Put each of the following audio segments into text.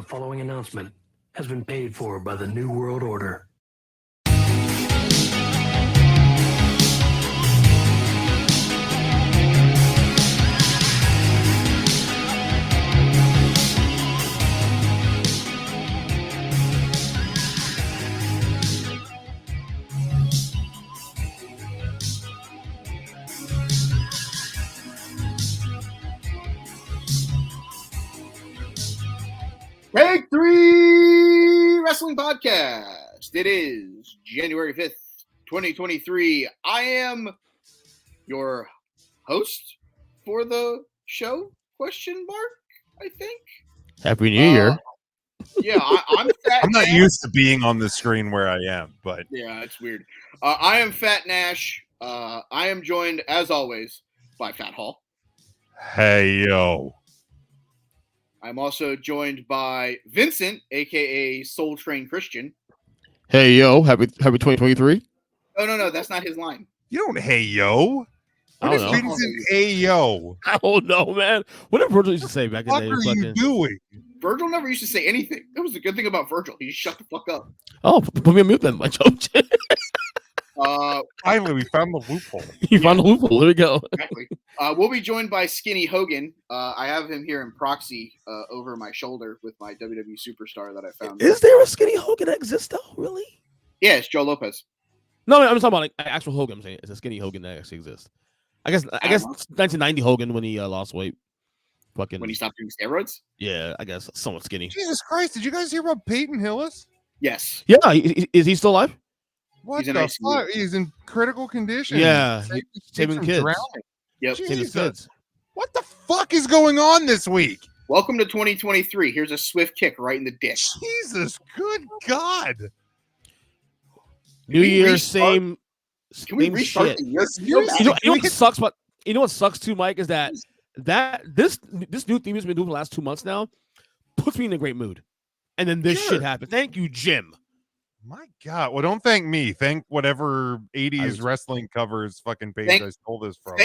The following announcement has been paid for by the New World Order. Take 3 Wrestling Podcast. It is January 5th, 2023. I am your host for the show, question mark, I think. Happy New Year. Yeah, I'm Fat I'm not Nash. used to being on the screen where I am, but Yeah, it's weird. I am Fat Nash. I am joined, as always, by Fat Hall. hey, yo. I'm also joined by Vincent, a.k.a. Soul Train Christian. Hey, yo. Happy 2023. Oh, no, that's not his line. You don't hey, yo. I What don't is know. Vincent hey, yo? I don't know, man. What did Virgil used to say back in What the day? are you doing? Virgil never used to say anything. That was the good thing about Virgil. He just shut the fuck up. Oh, put me on mute then, my joke. Finally, we found the loophole. You found the loophole. There we go. Exactly. We'll be joined by Skinny Hogan. I have him here in proxy over my shoulder with my WWE superstar that I found. Is there a Skinny Hogan that exists, though? Really? Yeah, it's Joe Lopez. No, I'm talking about like actual Hogan. I'm saying it's a Skinny Hogan that actually exists. I guess 1990 Hogan when he lost weight. Fucking When he stopped doing steroids? Yeah, I guess somewhat skinny. Jesus Christ, did you guys hear about Peyton Hillis? Yes. Yeah, is he still alive? What He's in the ICU. fuck? He's in critical condition. Yeah, Saving saving kids. drowning. Yep. Saving Jesus. kids. What the fuck is going on this week? Welcome to 2023. Here's a swift kick right in the dick. Jesus, good God. New we Year, restart? same. Can we same restart shit. the year? You You know what sucks? But you know what sucks too, Mike, is that this new theme has been doing for the last 2 months now puts me in a great mood, and then this Sure. shit happened. Thank you, Jim. My God. Well, don't thank me. Thank whatever 80s was- wrestling covers fucking page Thank- I stole this from.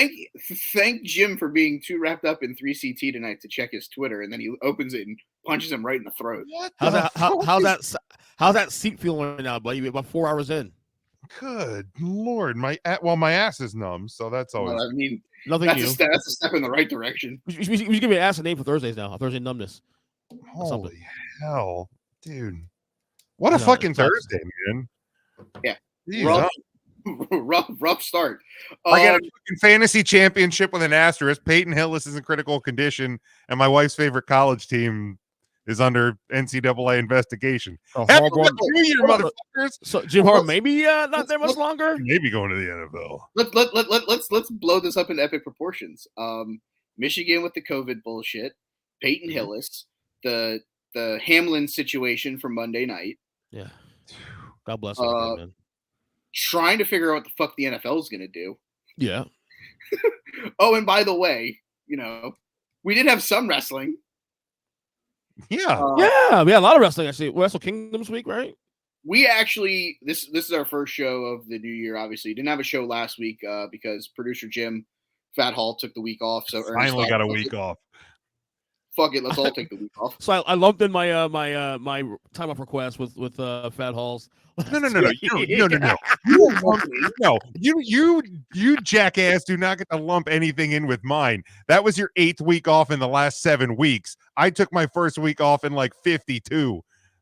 Thank Jim for being too wrapped up in 3CT tonight to check his Twitter, and then he opens it and punches him right in the throat. What How's the that? fuck How's that seat feeling right now, buddy? About 4 hours in. Good Lord. My ass is numb, so that's always Well, I mean, Nothing that's new. a step in the right direction. We should give me an ass a name for Thursdays now. Thursday numbness. holy hell, dude. What a No, fucking it's not. Thursday, man. Yeah. Jeez, Rough start. I got a fucking fantasy championship with an asterisk. Peyton Hillis is in critical condition, and my wife's favorite college team is under NCAA investigation. So, Happy Harbaugh- New Year, motherfuckers! so Jim Harbaugh, maybe not there much longer. Maybe going to the NFL. Let's blow this up in epic proportions. Michigan with the COVID bullshit, Peyton Hillis, the Hamlin situation from Monday night, Yeah. God bless him, man. trying to figure out what the fuck the NFL is gonna do. Yeah. Oh, and by the way, we did have some wrestling. Yeah. Yeah, we had a lot of wrestling actually. Wrestle Kingdoms week, right? We actually this is our first show of the new year. Obviously, didn't have a show last week because producer Jim Fat Hall took the week off. So Ernest Finally thought, got a week off. Fuck it, let's all take the week off. So I lumped in my my time off request with Fat Halls. No. No, you jackass do not get to lump anything in with mine. That was your 8th week off in the last 7 weeks. I took my first week off in like 52.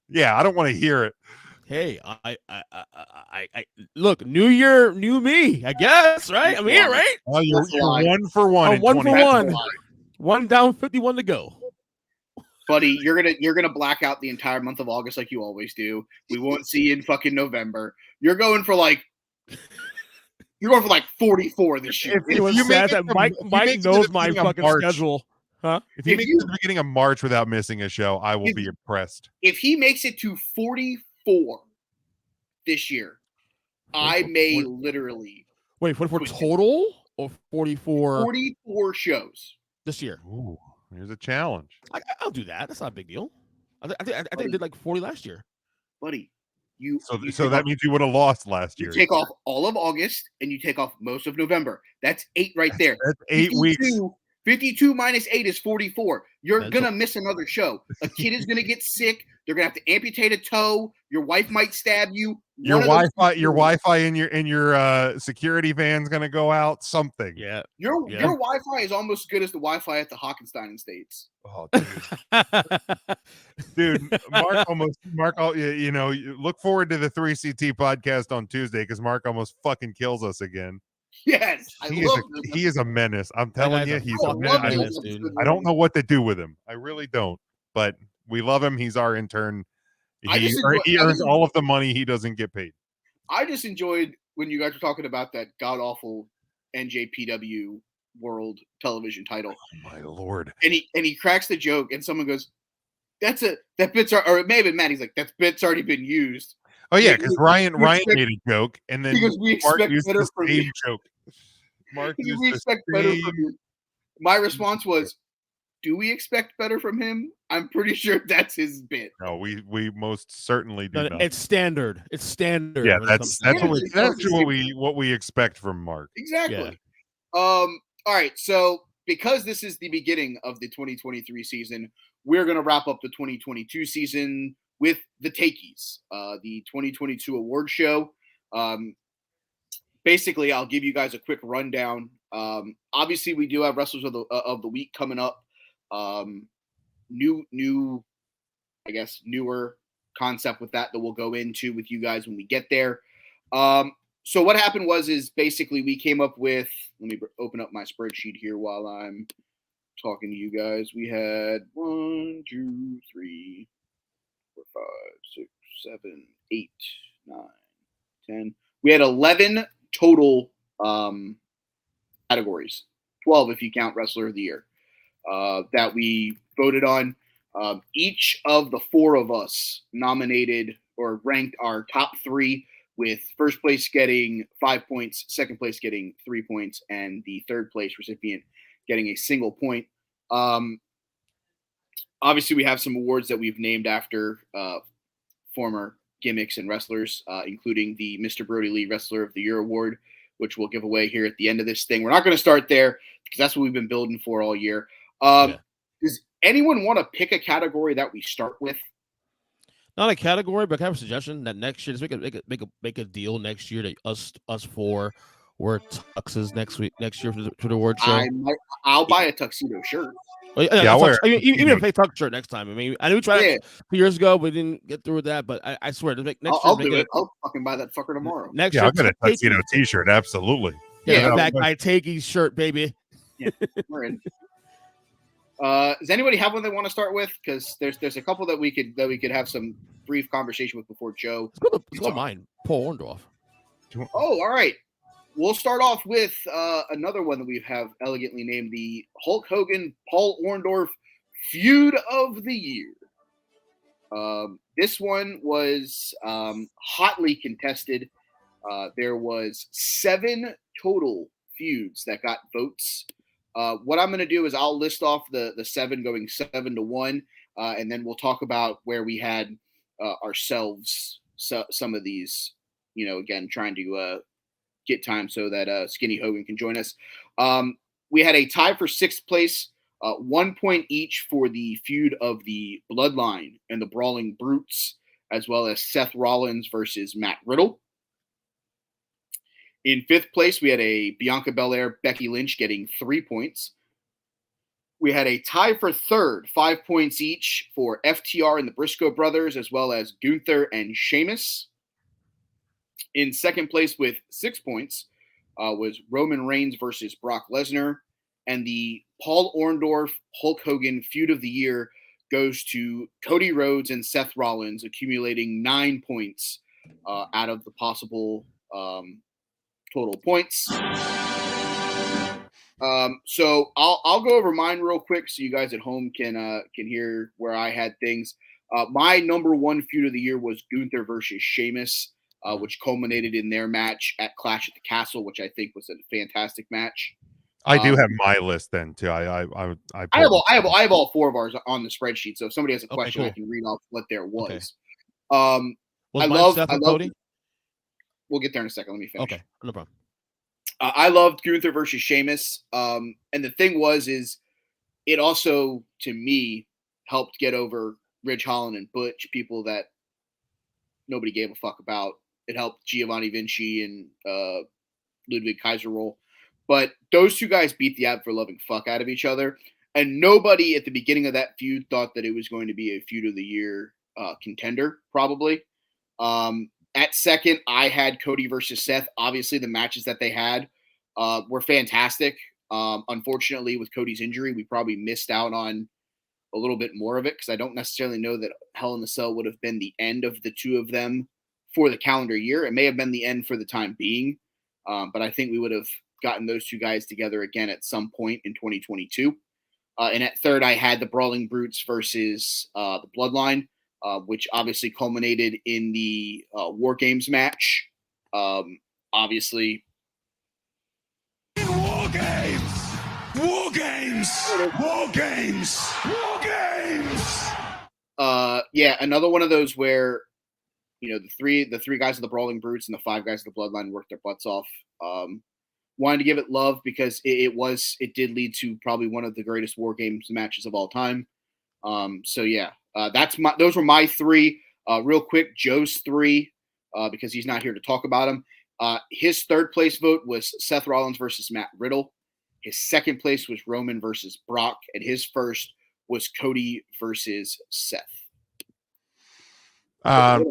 Yeah, I don't want to hear it. Hey, I look, new year, new me, I guess, right? I'm here, right? Oh, you're That's a lie. 1 for 1. I'm in 1 for 20. 1. 1 down, 51 to go. Buddy, you're gonna black out the entire month of August like you always do. We won't see you in fucking November. You're going for like 44 this year. It was you sad make that it to- Mike if you make it to knows the my beginning of fucking March- schedule. Huh? If you If make you- it to the beginning of March without missing a show, I will If- be impressed. If he makes it to 44 this year, I may literally Wait, 44 total or 44 44 shows. this year? Ooh, here's a challenge. I'll do that. That's not a big deal. I think I did like 40 last year. Buddy, you So take that off- means you would have lost last you year. take off all of August and you take off most of November. That's 8 right there. That's 8 You weeks. do 52 minus 8 is 44. You're That's going to miss another show. A kid is going to get sick. They're going to have to amputate a toe. Your wife might stab you. Your One of those Wi-Fi, things- your Wi-Fi in your security van's gonna go out. Something. Yeah. Your Yeah. Wi-Fi is almost as good as the Wi-Fi at the Hockenstein Estates. Oh, dude, Mark, you know, look forward to the 3CT podcast on Tuesday because Mark almost fucking kills us again. Yes, I love this. He is a menace. I'm That telling guy's you, a he's a fucking love menace. menace, this dude. episode. I don't know what to do with him. I really don't. But we love him. He's our intern. I He, just enjoy- he I earns just- all of the money he doesn't get paid. I just enjoyed when you guys were talking about that god awful NJPW World Television title, Oh my lord. and he cracks the joke, and someone goes, "That bit's or it may have been Matt." He's like, "That bit's already been used." Oh yeah, Yeah, because we Ryan expect- made a joke, and then Because we Mark expect used better the from same you. joke. Mark Do used we the expect better same- from you? My response was, "Do we expect better from him?" I'm pretty sure that's his bit. No, we most certainly do No, not. it's standard. It's standard. Yeah, when it that's comes to what we expect from Mark. Exactly. All right. So because this is the beginning of the 2023 season, we're going to wrap up the 2022 season with the Takeys, the 2022 award show. Basically, I'll give you guys a quick rundown. Obviously, we do have wrestlers of the week coming up. New, I guess, newer concept with that we'll go into with you guys when we get there. So what happened is basically we came up with, let me open up my spreadsheet here while I'm talking to you guys. We had 1, 2, 3, 4, 5, 6, 7, 8, 9, 10. We had 11 total categories, 12 if you count Wrestler of the Year, that we voted on. Each of the four of us nominated or ranked our top three, with first place getting 5 points, second place getting 3 points, and the third place recipient getting a single point. Obviously, we have some awards that we've named after former gimmicks and wrestlers, including the Mr. Brody Lee Wrestler of the Year Award, which we'll give away here at the end of this thing. We're not going to start there because that's what we've been building for all year. Does anyone want to pick a category that we start with? Not a category, but can I have a suggestion that next year, just make a deal next year that us four wear tuxes next year for the award show. I'll buy a tuxedo shirt. Well, I'll wear it. even if I play tux shirt next time. I mean, I know we tried Yeah. it 2 years ago, but we didn't get through with that. But I swear, next I'll year, do it. I'll fucking buy that fucker tomorrow. Next Yeah, year, I'll get a Takey- tuxedo T-shirt. Absolutely. Yeah, Yeah, that guy Takey's shirt, baby. We're in. Does anybody have one they want to start with? Because there's a couple that we could have some brief conversation with before Joe. Let's go mine. Paul Orndorff. Oh, all right. We'll start off with another one that we have elegantly named the Hulk Hogan Paul Orndorff Feud of the Year. This one was hotly contested. There was 7 total feuds that got votes. What I'm going to do is I'll list off the 7 going 7-1, and then we'll talk about where we had ourselves some of these, again, trying to get time so that Skinny Hogan can join us. We had a tie for 6th place, 1 point each for the feud of the Bloodline and the Brawling Brutes, as well as Seth Rollins versus Matt Riddle. In 5th place, we had a Bianca Belair, Becky Lynch getting 3 points. We had a tie for 3rd, 5 points each for FTR and the Briscoe brothers, as well as Gunther and Sheamus. In 2nd place with 6 points was Roman Reigns versus Brock Lesnar. And the Paul Orndorff Hulk Hogan Feud of the Year goes to Cody Rhodes and Seth Rollins, accumulating 9 points out of the possible total points. So I'll go over mine real quick so you guys at home can hear where I had things. My number 1 feud of the year was Gunther versus Sheamus, which culminated in their match at Clash at the Castle, which I think was a fantastic match. I do have my list then too. I have all 4 of ours on the spreadsheet. So if somebody has a question, cool. I can read off what there was. Was I mine love Seth and I love. Cody? We'll get there in a second. Let me finish. Okay, no problem. I loved Gunther versus Sheamus. And the thing is it also, to me, helped get over Ridge Holland and Butch, people that nobody gave a fuck about. It helped Giovanni Vinci and Ludwig Kaiser roll. But those two guys beat the ab for loving fuck out of each other. And nobody at the beginning of that feud thought that it was going to be a feud of the year contender, probably. At second, I had Cody versus Seth. Obviously, the matches that they had were fantastic. Unfortunately, with Cody's injury, we probably missed out on a little bit more of it because I don't necessarily know that Hell in the Cell would have been the end of the two of them for the calendar year. It may have been the end for the time being, but I think we would have gotten those two guys together again at some point in 2022. And at third, I had the Brawling Brutes versus the Bloodline, which obviously culminated in the War Games match. Obviously, War Games! War Games! War Games! War Games! Yeah, another one of those where the three guys of the Brawling Brutes and the five guys of the Bloodline worked their butts off. Wanted to give it love because it did lead to probably one of the greatest War Games matches of all time. So yeah, those were my three. Real quick, Joe's three, because he's not here to talk about them. His third place vote was Seth Rollins versus Matt Riddle. His second place was Roman versus Brock, and his first was Cody versus Seth. My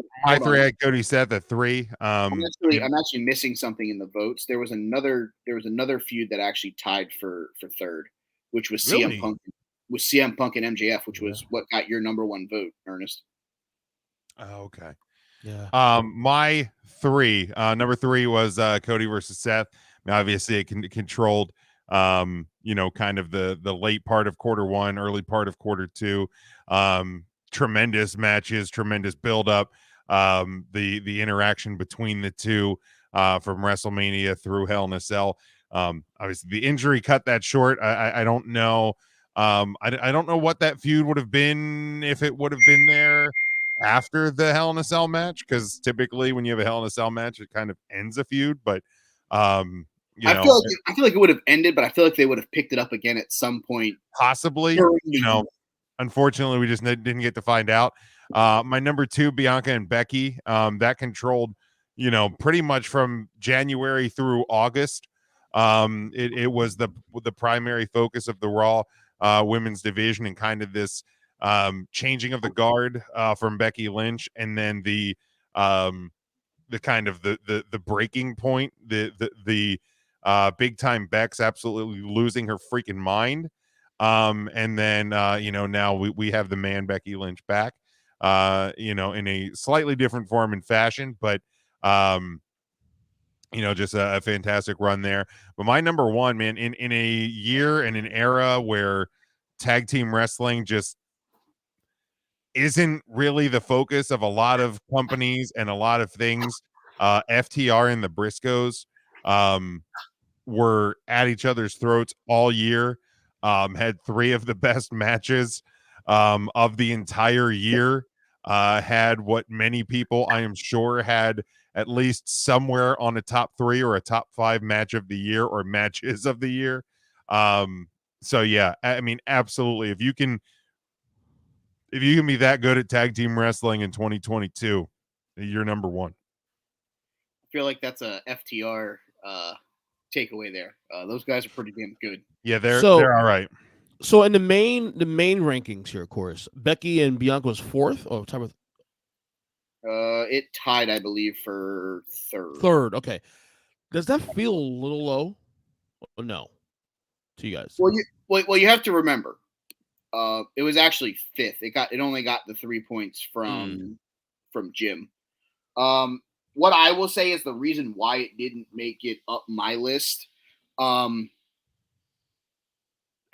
three, I had Cody Seth at 3. I'm actually missing something in the votes. There was another feud that actually tied for third, which was Really? CM Punk and MJF, which was what got your number one vote, Ernest. Oh, okay. Yeah. My three, number 3 was Cody versus Seth. I mean, obviously, it controlled, kind of the late part of quarter 1, early part of quarter 2. Tremendous matches, tremendous build up. The interaction between the two from WrestleMania through Hell in a Cell. Obviously, the injury cut that short. I don't know. I don't know what that feud would have been if it would have been there after the Hell in a Cell match, because typically when you have a Hell in a Cell match, it kind of ends a feud. But I feel like it would have ended, but I feel like they would have picked it up again at some point. Possibly, unfortunately, we just didn't get to find out. My number 2, Bianca and Becky, that controlled, pretty much from January through August. It was the primary focus of the Raw women's division, and kind of this changing of the guard from Becky Lynch, and then the kind of the breaking point, the big time Bex absolutely losing her freaking mind. And then now we have the man Becky Lynch back, in a slightly different form and fashion, but just a fantastic run there. But my number 1, man, in a year and an era where tag team wrestling just isn't really the focus of a lot of companies and a lot of things, FTR and the Briscoes were at each other's throats all year. Had 3 of the best matches of the entire year. Had what many people, I am sure, had at least somewhere on a top 3 or a top 5 match of the year or matches of the year. So yeah, I mean, absolutely. If you can be that good at tag team wrestling in 2022, you're number 1. I feel like that's a FTR takeaway there. Those guys are pretty damn good. Yeah, they're all right. So in the main rankings here, of course, Becky and Bianca was 4th. Oh, time with it tied, I believe, for third. Third. Okay. Does that feel a little low? Or no, to you guys. Well, you have to remember, it was actually 5th. It only got the 3 points from Jim. What I will say is the reason why it didn't make it up my list. And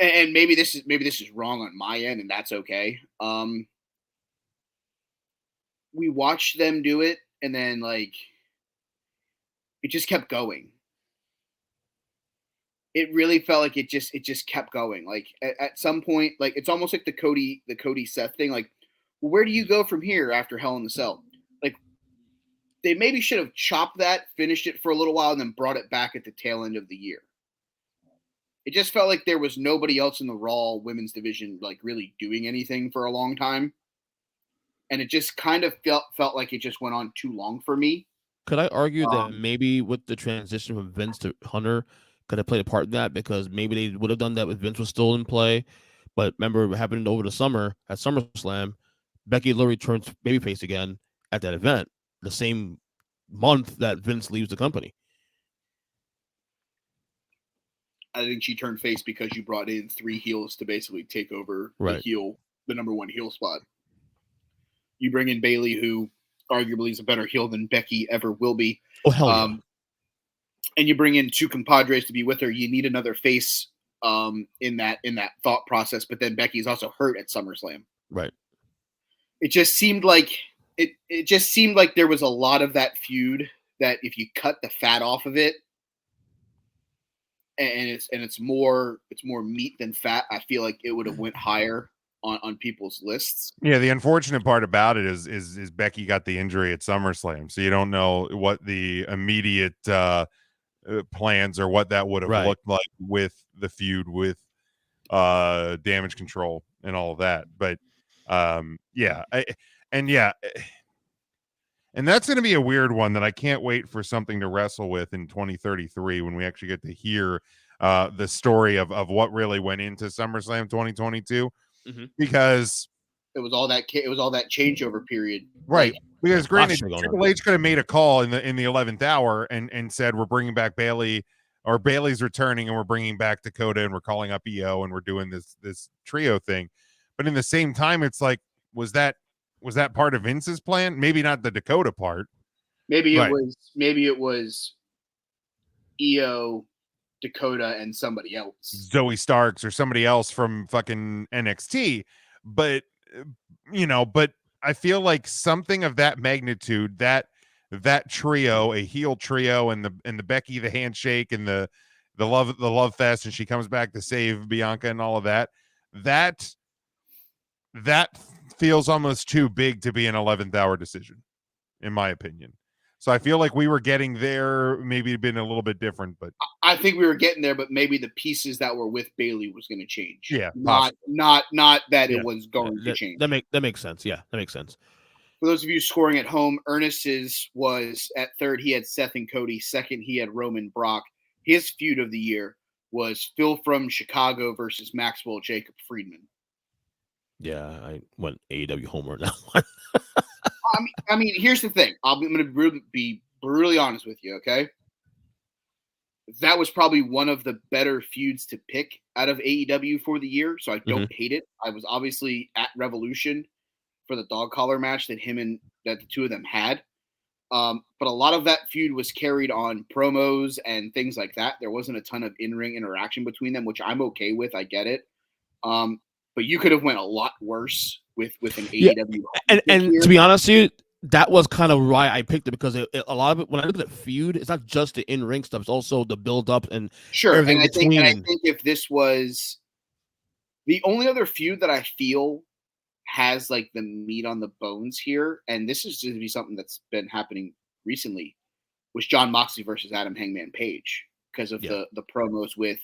maybe this is wrong on my end, and that's okay. We watched them do it, and then it just kept going. It really felt like it just kept going. Like at some point, it's almost like the Cody Seth thing. Like, well, where do you go from here after Hell in the Cell? Like, they maybe should have chopped that, finished it for a little while, and then brought it back at the tail end of the year. It just felt like there was nobody else in the Raw women's division like really doing anything for a long time. And it just kind of felt like it just went on too long for me. Could I argue that maybe with the transition from Vince to Hunter could have played a part in that, because maybe they would have done that with Vince was still in play. But remember what happened over the summer at SummerSlam, Becky literally turns babyface again at that event, the same month that Vince leaves the company. I think she turned face because you brought in 3 heels to basically take over Right. the number 1 heel spot. You bring in Bayley, who arguably is a better heel than Becky ever will be. Oh, hell yeah. And you bring in 2 compadres to be with her. You need another face in that thought process. But then Becky's also hurt at SummerSlam. Right. It just seemed like there was a lot of that feud that if you cut the fat off of it, and it's more meat than fat, I feel like it would have went higher on people's lists. Yeah, the unfortunate part about it is Becky got the injury at SummerSlam, so you don't know what the immediate plans or what that would have looked like with the feud with Damage Control and all of that. But and that's going to be a weird one that I can't wait for something to wrestle with in 2033 when we actually get to hear the story of what really went into SummerSlam 2022, because it was all that changeover period, right? Like, because granted, Triple H could have made a call in the 11th hour and said we're bringing back Bayley, or Bayley's returning and we're bringing back Dakota and we're calling up EO and we're doing this trio thing. But in the same time, it's like, was that part of Vince's plan? Maybe not the Dakota part. Maybe it was EO, Dakota, and somebody else, Zoe Starks or somebody else from fucking NXT. But but I feel like something of that magnitude, that trio, a heel trio, and the Becky, the handshake, and the love fest, and she comes back to save Bianca and all of that feels almost too big to be an 11th hour decision, in my opinion. So I feel like we were getting there, maybe been a little bit different, but I think we were getting there, but maybe the pieces that were with Bayley was going to change. Yeah, not that it was going to change. That makes sense. Yeah, that makes sense. For those of you scoring at home, Ernest's was at third. He had Seth and Cody. Second, he had Roman Brock. His feud of the year was Phil from Chicago versus Maxwell Jacob Friedman. Yeah, I went AEW homer on that one. I mean, here's the thing. I'm going to be brutally honest with you, okay? That was probably one of the better feuds to pick out of AEW for the year, so I don't hate it. I was obviously at Revolution for the dog collar match that the two of them had. But a lot of that feud was carried on promos and things like that. There wasn't a ton of in-ring interaction between them, which I'm okay with. I get it. But you could have went a lot worse with an AEW. And to be honest with you, that was kind of why I picked it, because a lot of it, when I look at feud, it's not just the in-ring stuff; it's also the build-up and everything between. I think if this was the only other feud that I feel has like the meat on the bones here, and this is going to be something that's been happening recently, was Jon Moxley versus Adam Hangman Page, because of the promos with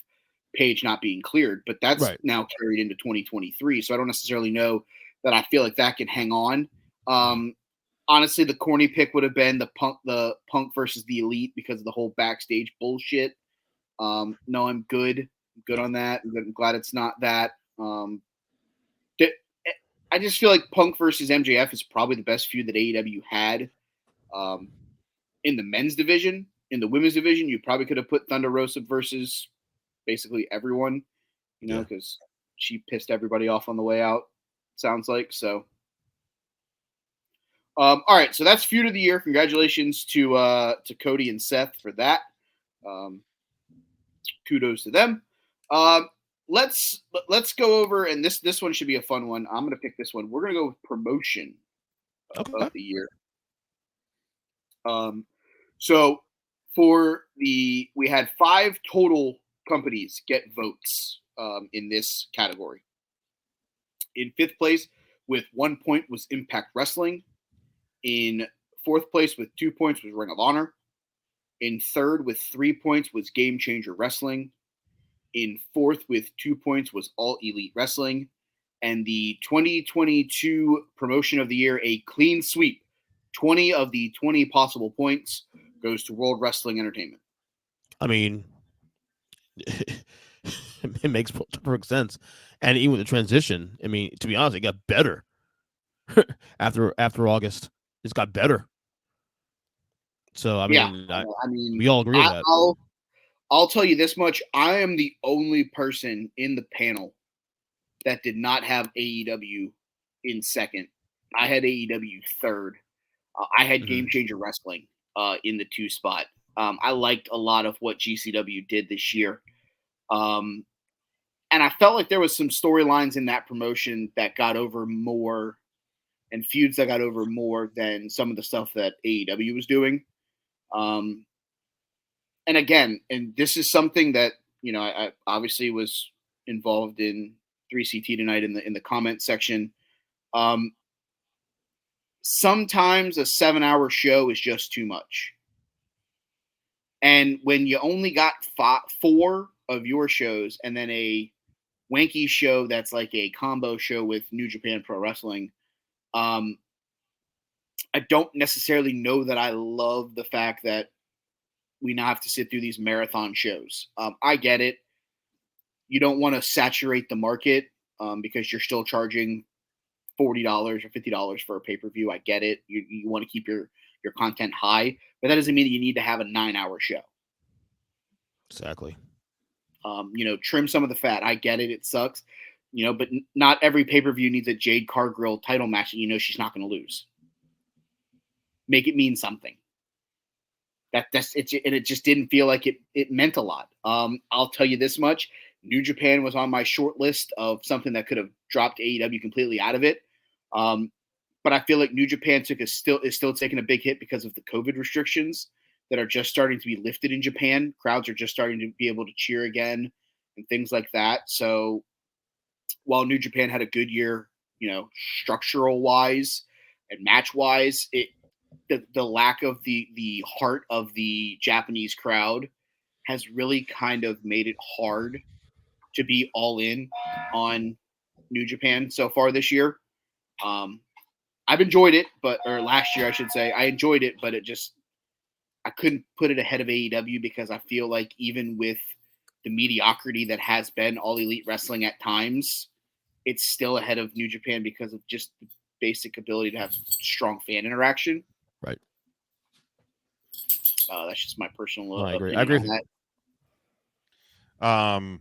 Page not being cleared, but that's now carried into 2023. So I don't necessarily know that I feel like that can hang on. Honestly, the corny pick would have been the Punk versus the Elite because of the whole backstage bullshit. No, I'm good on that. I'm glad it's not that. I just feel like Punk versus MJF is probably the best feud that AEW had in the men's division. In the women's division, you probably could have put Thunder Rosa versus basically everyone, because she pissed everybody off on the way out, sounds like. So, all right, so that's feud of the year. Congratulations to Cody and Seth for that. Kudos to them. Let's go over, and this one should be a fun one. I'm gonna pick this one. We're gonna go with promotion of the year. So we had 5 total companies get votes in this category. In 5th place with 1 point was Impact Wrestling. In fourth place with 2 points was Ring of Honor. In third with 3 points was Game Changer Wrestling. In fourth with 2 points was All Elite Wrestling. And the 2022 Promotion of the Year, a clean sweep, 20 of the 20 possible points goes to World Wrestling Entertainment. I mean, it makes perfect sense. And even with the transition, I mean, to be honest, it got better after August. It's got better. So I mean, we all agree with that. I'll tell you this much: I am the only person in the panel that did not have AEW in second. I had AEW third. I had Game Changer Wrestling in the 2 spot. I liked a lot of what GCW did this year. And I felt like there was some storylines in that promotion that got over more and feuds that got over more than some of the stuff that AEW was doing. And again, and this is something that, I obviously was involved in 3CT tonight in the comment section. Sometimes a 7-hour show is just too much. And when you only got 4 of your shows and then a wanky show that's like a combo show with New Japan Pro Wrestling, I don't necessarily know that I love the fact that we now have to sit through these marathon shows. I get it. You don't want to saturate the market because you're still charging $40 or $50 for a pay-per-view. I get it. You want to keep your content high, but that doesn't mean that you need to have a 9-hour show. Exactly. Trim some of the fat. I get it. It sucks, but not every pay-per-view needs a Jade Cargill title match that she's not going to lose. Make it mean something. That's it, and it just didn't feel like it meant a lot. I'll tell you this much: New Japan was on my short list of something that could have dropped AEW completely out of it. But I feel like New Japan is still taking a big hit because of the COVID restrictions that are just starting to be lifted in Japan. Crowds are just starting to be able to cheer again and things like that. So while New Japan had a good year, structural wise and match wise, the lack of the heart of the Japanese crowd has really kind of made it hard to be all in on New Japan so far this year. I've enjoyed it, or last year I should say, I enjoyed it, but I couldn't put it ahead of AEW because I feel like even with the mediocrity that has been All Elite Wrestling at times, it's still ahead of New Japan because of just the basic ability to have strong fan interaction. Right. That's just my personal I agree. opinion on that.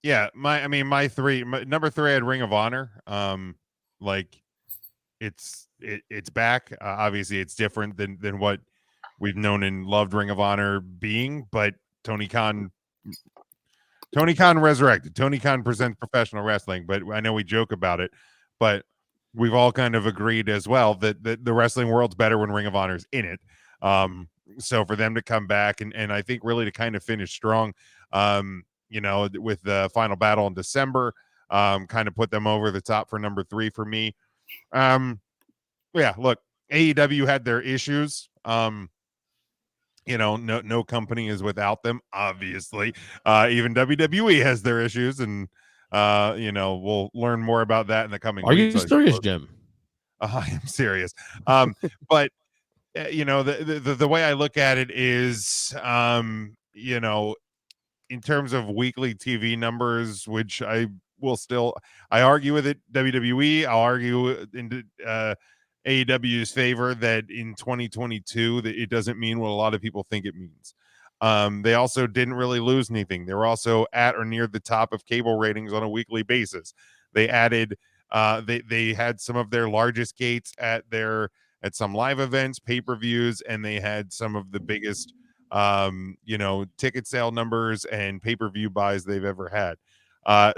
Yeah, my number 3 I had Ring of Honor. It's back. Obviously, it's different than what we've known and loved Ring of Honor being, but Tony Khan resurrected. Tony Khan presents professional wrestling, but I know we joke about it, but we've all kind of agreed as well that the wrestling world's better when Ring of Honor's in it. So for them to come back and I think really to kind of finish strong, with the final battle in December, kind of put them over the top for number 3 for me. Yeah, look, AEW had their issues. No company is without them, obviously. Even WWE has their issues, and we'll learn more about that in the coming weeks. Are you serious, Jim? I am serious. But the way I look at it is, in terms of weekly TV numbers, which I argue with it. WWE, I'll argue in AEW's favor that in 2022 that it doesn't mean what a lot of people think it means. They also didn't really lose anything. They were also at or near the top of cable ratings on a weekly basis. They added, they had some of their largest gates at some live events, pay-per-views, and they had some of the biggest ticket sale numbers and pay-per-view buys they've ever had.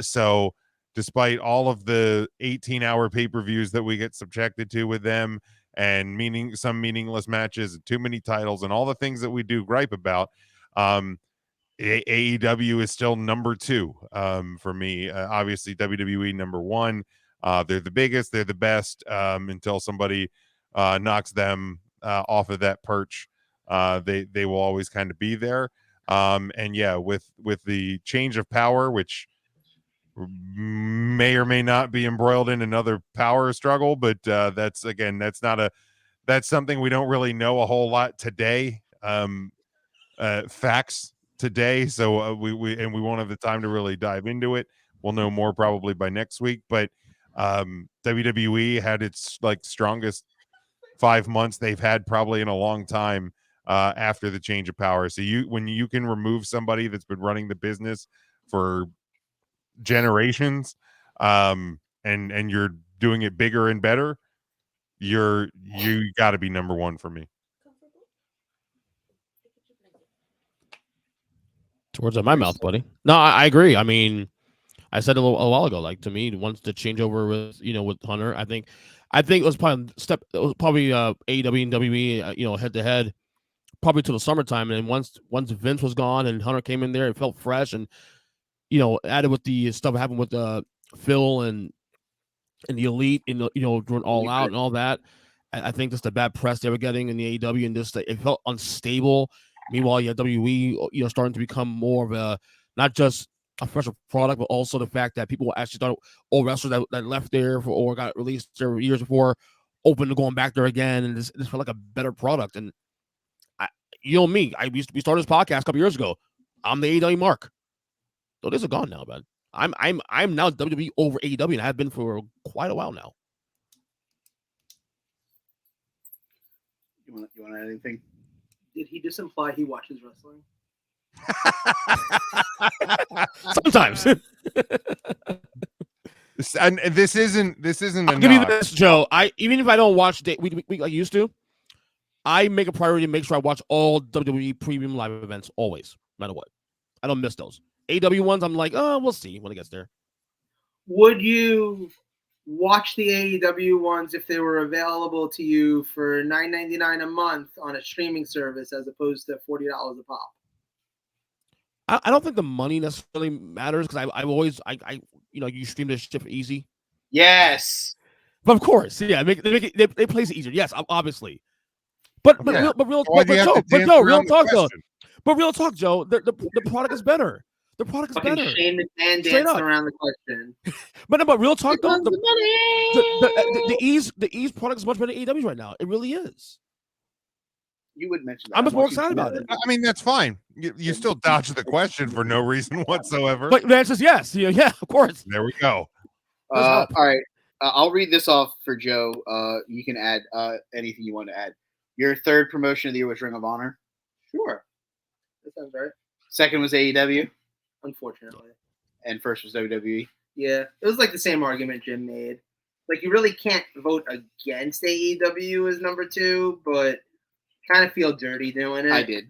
So despite all of the 18-hour pay-per-views that we get subjected to with them and some meaningless matches and too many titles and all the things that we do gripe about, AEW is still number 2 for me. Obviously WWE number 1. They're the biggest, they're the best, until somebody knocks them off of that perch. They will always kind of be there. And yeah, with the change of power, which may or may not be embroiled in another power struggle, but that's something we don't really know a whole lot today. Facts today, so we won't have the time to really dive into it. We'll know more probably by next week, but WWE had its like strongest 5 months they've had probably in a long time after the change of power. So when you can remove somebody that's been running the business for generations, and you're doing it bigger and better, you got to be number one for me. Words out my mouth, buddy. No, I agree. I mean, I said a while ago, like to me, once the changeover with Hunter, I think it was probably AEW and WWE, head to head, probably to the summertime, and then once Vince was gone and Hunter came in there, it felt fresh, and added with the stuff that happened with Phil and the Elite, doing All Out and all that. I think just the bad press they were getting in the AEW, and just it felt unstable. Meanwhile, you had WWE, starting to become more of a not just a fresher product, but also the fact that people actually thought all wrestlers that left there or got released several years before open to going back there again, and this felt like a better product. And me, we started this podcast a couple years ago. I'm the AEW mark. So these are gone now, man. I'm now WWE over AEW, and I have been for quite a while now. You want to add anything? Did he just imply he watches wrestling? Sometimes. And this isn't I'll give you this, Joe. Even if I don't watch we like I used to, I make a priority to make sure I watch all WWE premium live events always, no matter what. I don't miss those. AW ones, I'm like, oh, we'll see when it gets there. Would you watch the AEW ones if they were available to you for $9.99 a month on a streaming service as opposed to $40 a pop? I don't think the money necessarily matters because I've always you stream this shit for easy. Yes, but of course, yeah, they place it easier. Yes, obviously. But real talk though. But real talk, Joe. The product is better. The product is fucking better. Shane McMahon dancing around the question. but real talk though, the ease product is much better than AEW's right now. It really is. You would mention that. I'm just more excited about it. I mean, that's fine. You still dodge the question for no reason whatsoever. But the answer is yes. Yeah, of course. There we go. All right. I'll read this off for Joe. You can add anything you want to add. Your third promotion of the year was Ring of Honor. Sure. That sounds right. Second was AEW. Unfortunately. And first was WWE. Yeah. It was like the same argument Jim made. Like, you really can't vote against AEW as number 2, but kind of feel dirty doing it. I did.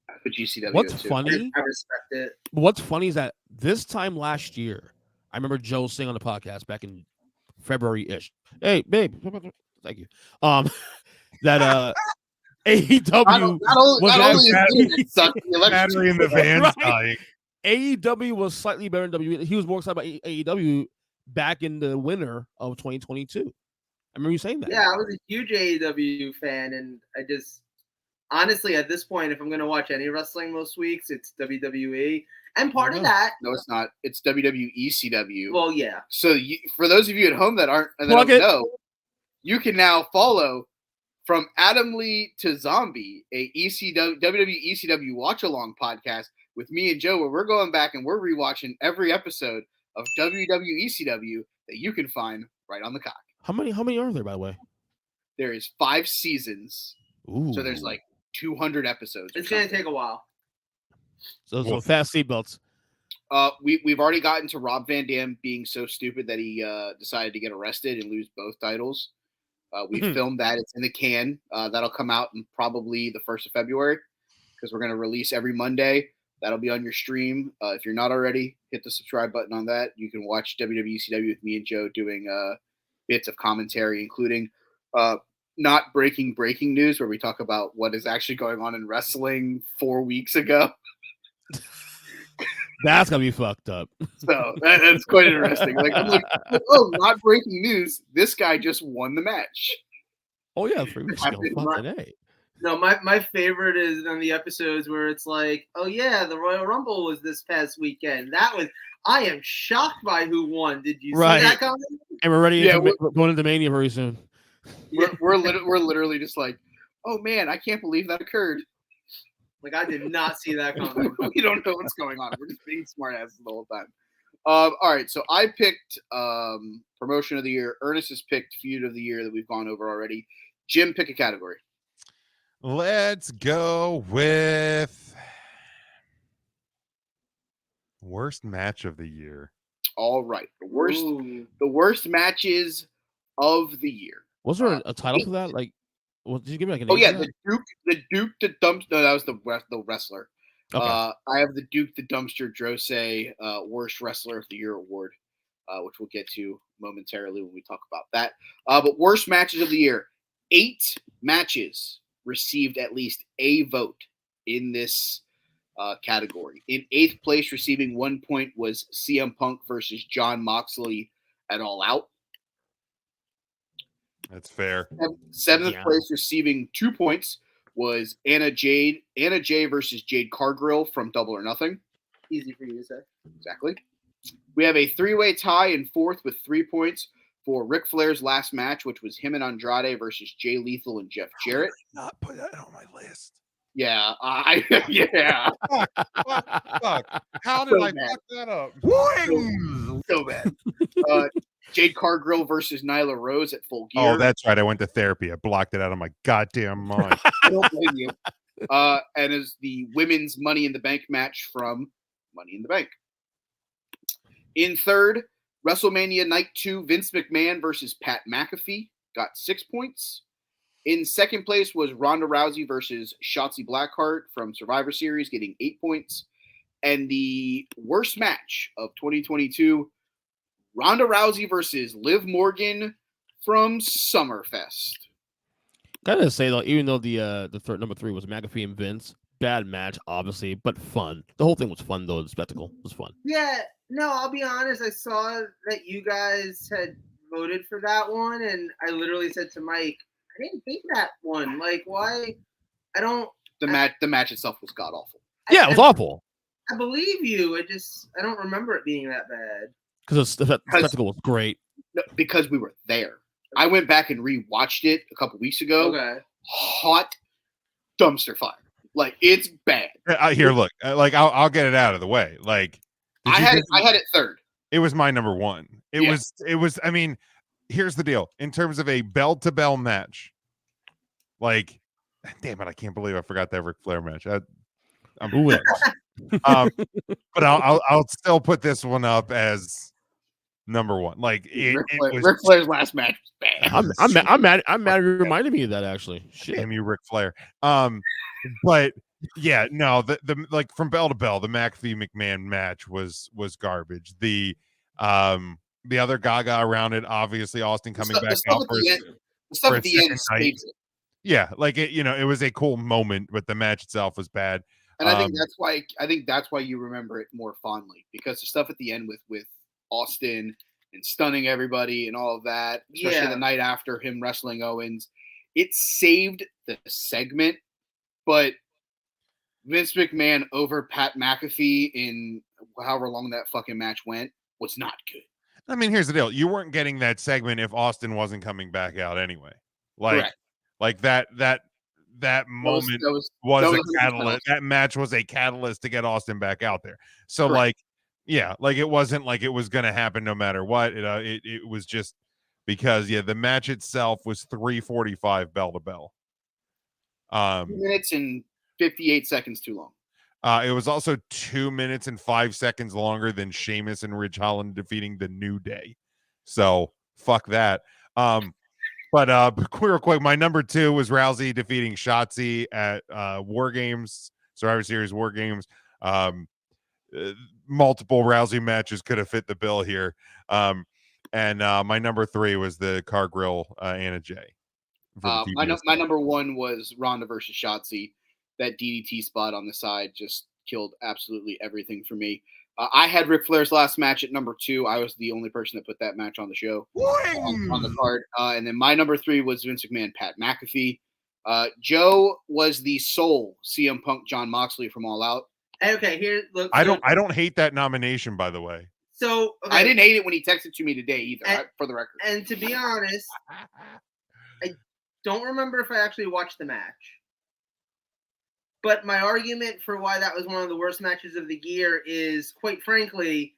I put GCW. What's funny? I respect it. What's funny is that this time last year, I remember Joe saying on the podcast back in February-ish. Hey, babe. Thank you. That AEW battery in the van dying. AEW was slightly better than WWE. He was more excited about AEW back in the winter of 2022. I remember you saying that. Yeah, I was a huge AEW fan, and I just honestly at this point, if I'm going to watch any wrestling most weeks, it's WWE. And part of that, no, it's not. It's WWECW. Well, yeah. So for those of you at home that don't know, you can now follow From Adam Lee to Zombie, a WWE ECW watch along podcast with me and Joe, where we're going back and we're rewatching every episode of WWECW that you can find right on the cock. How many are there, by the way? There is 5 seasons. Ooh. So there's like 200 episodes. It's going to take a while. So fast seatbelts. We've already gotten to Rob Van Dam being so stupid that he decided to get arrested and lose both titles. We filmed that. It's in the can. That'll come out in probably the 1st of February because we're going to release every Monday. That'll be on your stream. If you're not already, hit the subscribe button on that. You can watch WWECW with me and Joe doing bits of commentary, including not breaking news, where we talk about what is actually going on in wrestling 4 weeks ago. That's gonna be fucked up. So that's quite interesting. I'm like, oh, not breaking news. This guy just won the match. Oh yeah, 3 weeks ago. Happened. Fucking A. No, my favorite is on the episodes where it's like, oh yeah, the Royal Rumble was this past weekend. I am shocked by who won. Did you Right. see that comment? And we're ready. Yeah, We're going into Mania very soon. We're literally just like, oh man, I can't believe that occurred. Like I did not see that comment. We don't know what's going on. We're just being smartasses the whole time. All right, so I picked promotion of the year. Ernest has picked feud of the year that we've gone over already. Jim, pick a category. Let's go with worst match of the year. All right, Ooh. the worst matches of the year. Was there a title for that? Like, did you give me like a name? Oh yeah, for that? the Duke the Dumpster. No, that was the wrestler. Okay. I have the Duke the Dumpster Drose worst wrestler of the year award, which we'll get to momentarily when we talk about that. But worst matches of the year, 8 matches received at least a vote in this category. In 8th place, receiving 1 point, was CM Punk versus Jon Moxley at All Out. That's fair. 7th place, receiving 2 points, was Anna Jay versus Jade Cargill from Double or Nothing. Easy for you to say. Exactly. We have a 3-way tie in 4th with 3 points for Ric Flair's last match, which was him and Andrade versus Jay Lethal and Jeff Jarrett. Not put that on my list. Yeah, Fuck. How did So I mad. fuck that up? So bad. Jade Cargill versus Nyla Rose at Full Gear. Oh, that's right. I went to therapy. I blocked it out of my goddamn mind. I don't blame you. And is the women's Money in the Bank match from Money in the Bank. In 3rd, WrestleMania Night 2, Vince McMahon versus Pat McAfee, got 6 points. In 2nd place was Ronda Rousey versus Shotzi Blackheart from Survivor Series, getting 8 points. And the worst match of 2022, Ronda Rousey versus Liv Morgan from Summerfest. Gotta say though, even though the third number 3 was McAfee and Vince, bad match obviously, but fun. The whole thing was fun though. The spectacle was fun. Yeah, no, I'll be honest. I saw that you guys had voted for that one, and I literally said to Mike, I didn't hate that one. Like, why? I don't. The match itself was god awful. Yeah, it was awful. I believe you. I don't remember it being that bad. Because the spectacle was great. No, because we were there. I went back and rewatched it a couple weeks ago. Okay. Hot dumpster fire. Like, it's bad. Here, look. I'll get it out of the way. Like, I had it 3rd. It was my number 1. It was. I mean, here's the deal. In terms of a bell-to-bell match, like, damn it, I can't believe I forgot that Ric Flair match. Who wins? But I'll still put this one up as number 1. Like, Ric Flair's last match was bad. I'm mad. You reminded me of that actually. Shit. Damn you, Ric Flair. But yeah, no, the like from bell to bell, the McAfee McMahon match was garbage. The other Gaga around it, obviously Austin coming back out for the stuff at the end night. saves it. Yeah, like it was a cool moment, but the match itself was bad. And I think that's why you remember it more fondly, because the stuff at the end with Austin and stunning everybody and all of that, especially the night after him wrestling Owens, it saved the segment. But Vince McMahon over Pat McAfee in however long that fucking match went was not good. I mean, here's the deal: you weren't getting that segment if Austin wasn't coming back out anyway. Like that moment was a catalyst. That match was a catalyst to get Austin back out there. So Correct. it wasn't like it was going to happen no matter what. It was just because the match itself was 3:45 bell to bell. 2 minutes and 58 seconds too long. It was also 2 minutes and 5 seconds longer than Sheamus and Ridge Holland defeating the New Day. So fuck that. But real quick, my number 2 was Rousey defeating Shotzi at War Games, Survivor Series War Games. Multiple Rousey matches could have fit the bill here. And my number 3 was the Cargill Anna Jay. My number 1 was Ronda versus Shotzi. That DDT spot on the side just killed absolutely everything for me. I had Ric Flair's last match at number 2. I was the only person that put that match on the show on the card. And then my number 3 was Vince McMahon, Pat McAfee. Joe was the sole CM Punk, John Moxley from All Out. Okay, here look. I don't hate that nomination, by the way. So okay, I didn't hate it when he texted to me today either, for the record. And to be honest, I don't remember if I actually watched the match. But my argument for why that was one of the worst matches of the year is, quite frankly,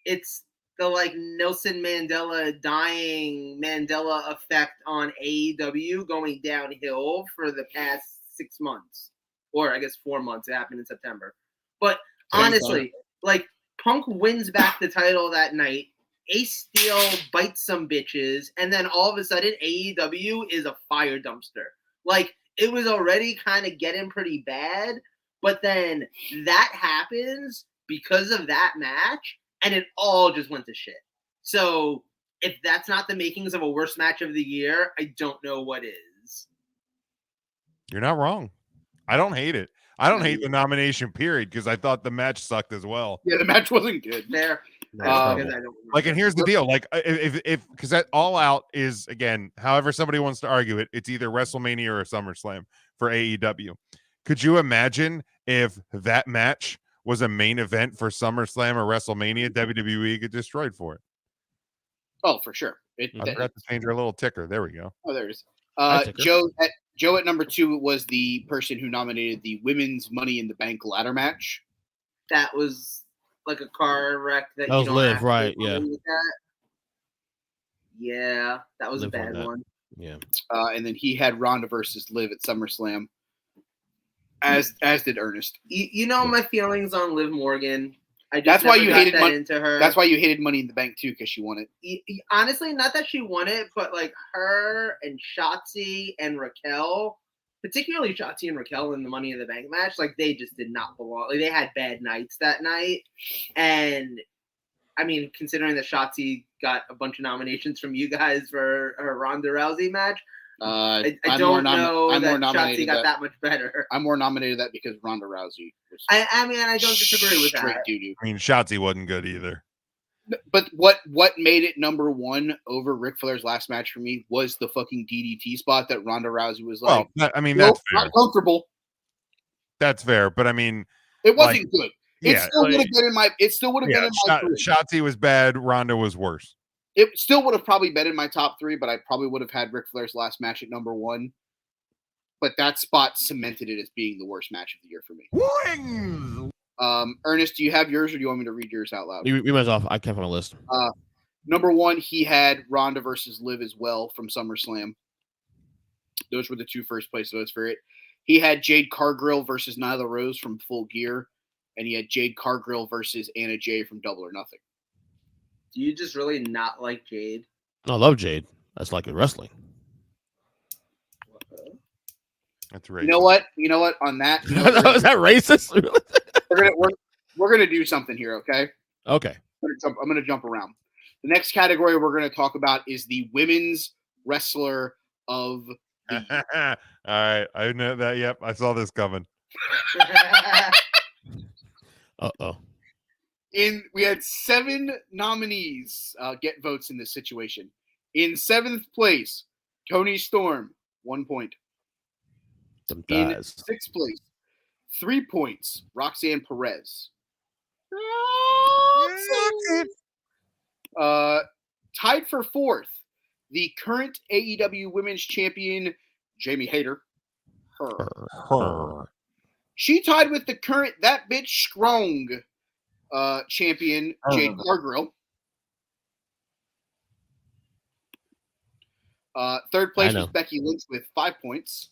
it's the like Nelson Mandela dying Mandela effect on AEW going downhill for the past 6 months. Or I guess 4 months. It happened in September. But honestly, like Punk wins back the title that night. Ace Steel bites some bitches. And then all of a sudden, AEW is a fire dumpster. Like, it was already kind of getting pretty bad, but then that happens because of that match, and it all just went to shit. So if that's not the makings of a worst match of the year, I don't know what is. You're not wrong. I don't hate it. I don't hate the nomination, period, because I thought the match sucked as well. Yeah, the match wasn't good. There. Like, and here's the deal. Like, if because that All Out is, again, however somebody wants to argue it, it's either WrestleMania or SummerSlam for AEW. Could you imagine if that match was a main event for SummerSlam or WrestleMania? WWE get destroyed for it. Oh, for sure. I forgot to change our little ticker. There we go. Oh, there it is. Joe at number 2 was the person who nominated the women's Money in the Bank ladder match. That was like a car wreck that was you don't Liv, have to right? deal Yeah. with that. Yeah, that was Liv a on bad that. one. Yeah. And then he had Ronda versus Liv at SummerSlam, as did Ernest. You know my feelings on Liv Morgan. I just That's why never you got hated that into her. That's why you hated Money in the Bank too, because she won it. Honestly, not that she won it, but like her and Shotzi and Raquel, particularly Shotzi and Raquel in the Money in the Bank match, like they just did not belong. Like they had bad nights that night. And I mean, considering that Shotzi got a bunch of nominations from you guys for her Ronda Rousey match, I don't know that Shotzi got that much better. I'm more nominated that because Ronda Rousey was I mean, I don't disagree with straight that. doo-doo. I mean, Shotzi wasn't good either. But what made it number 1 over Ric Flair's last match for me was the fucking DDT spot that Ronda Rousey was like. Well, I mean, nope, that's fair. not comfortable. That's fair, but I mean, it wasn't good. It Yeah, still would have been in my. It still would have been in my. Shotzi was bad. Ronda was worse. It still would have probably been in my top 3, but I probably would have had Ric Flair's last match at number 1. But that spot cemented it as being the worst match of the year for me. Wings! Ernest, do you have yours, or do you want me to read yours out loud? We went off. I can't find a list. Number 1, he had Ronda versus Liv as well from SummerSlam. Those were the 2 first place votes for it. He had Jade Cargill versus Nyla Rose from Full Gear, and he had Jade Cargill versus Anna Jay from Double or Nothing. Do you just really not like Jade? I love Jade. That's like in wrestling. That's right. You know what? On that, Is that racist? we're gonna do something here, okay? Okay. I'm gonna jump around. The next category we're gonna talk about is the women's wrestler of the year. All right, I know that. Yep, I saw this coming. Uh-oh. We had 7 nominees get votes in this situation. In 7th place, Toni Storm, 1 point. In 6th place, 3 points, Roxanne Perez. Tied for 4th, the current AEW Women's Champion, Jamie Hayter. Her. She tied with the current That Bitch Strong champion, Jade Cargill. 3rd place was Becky Lynch with 5 points.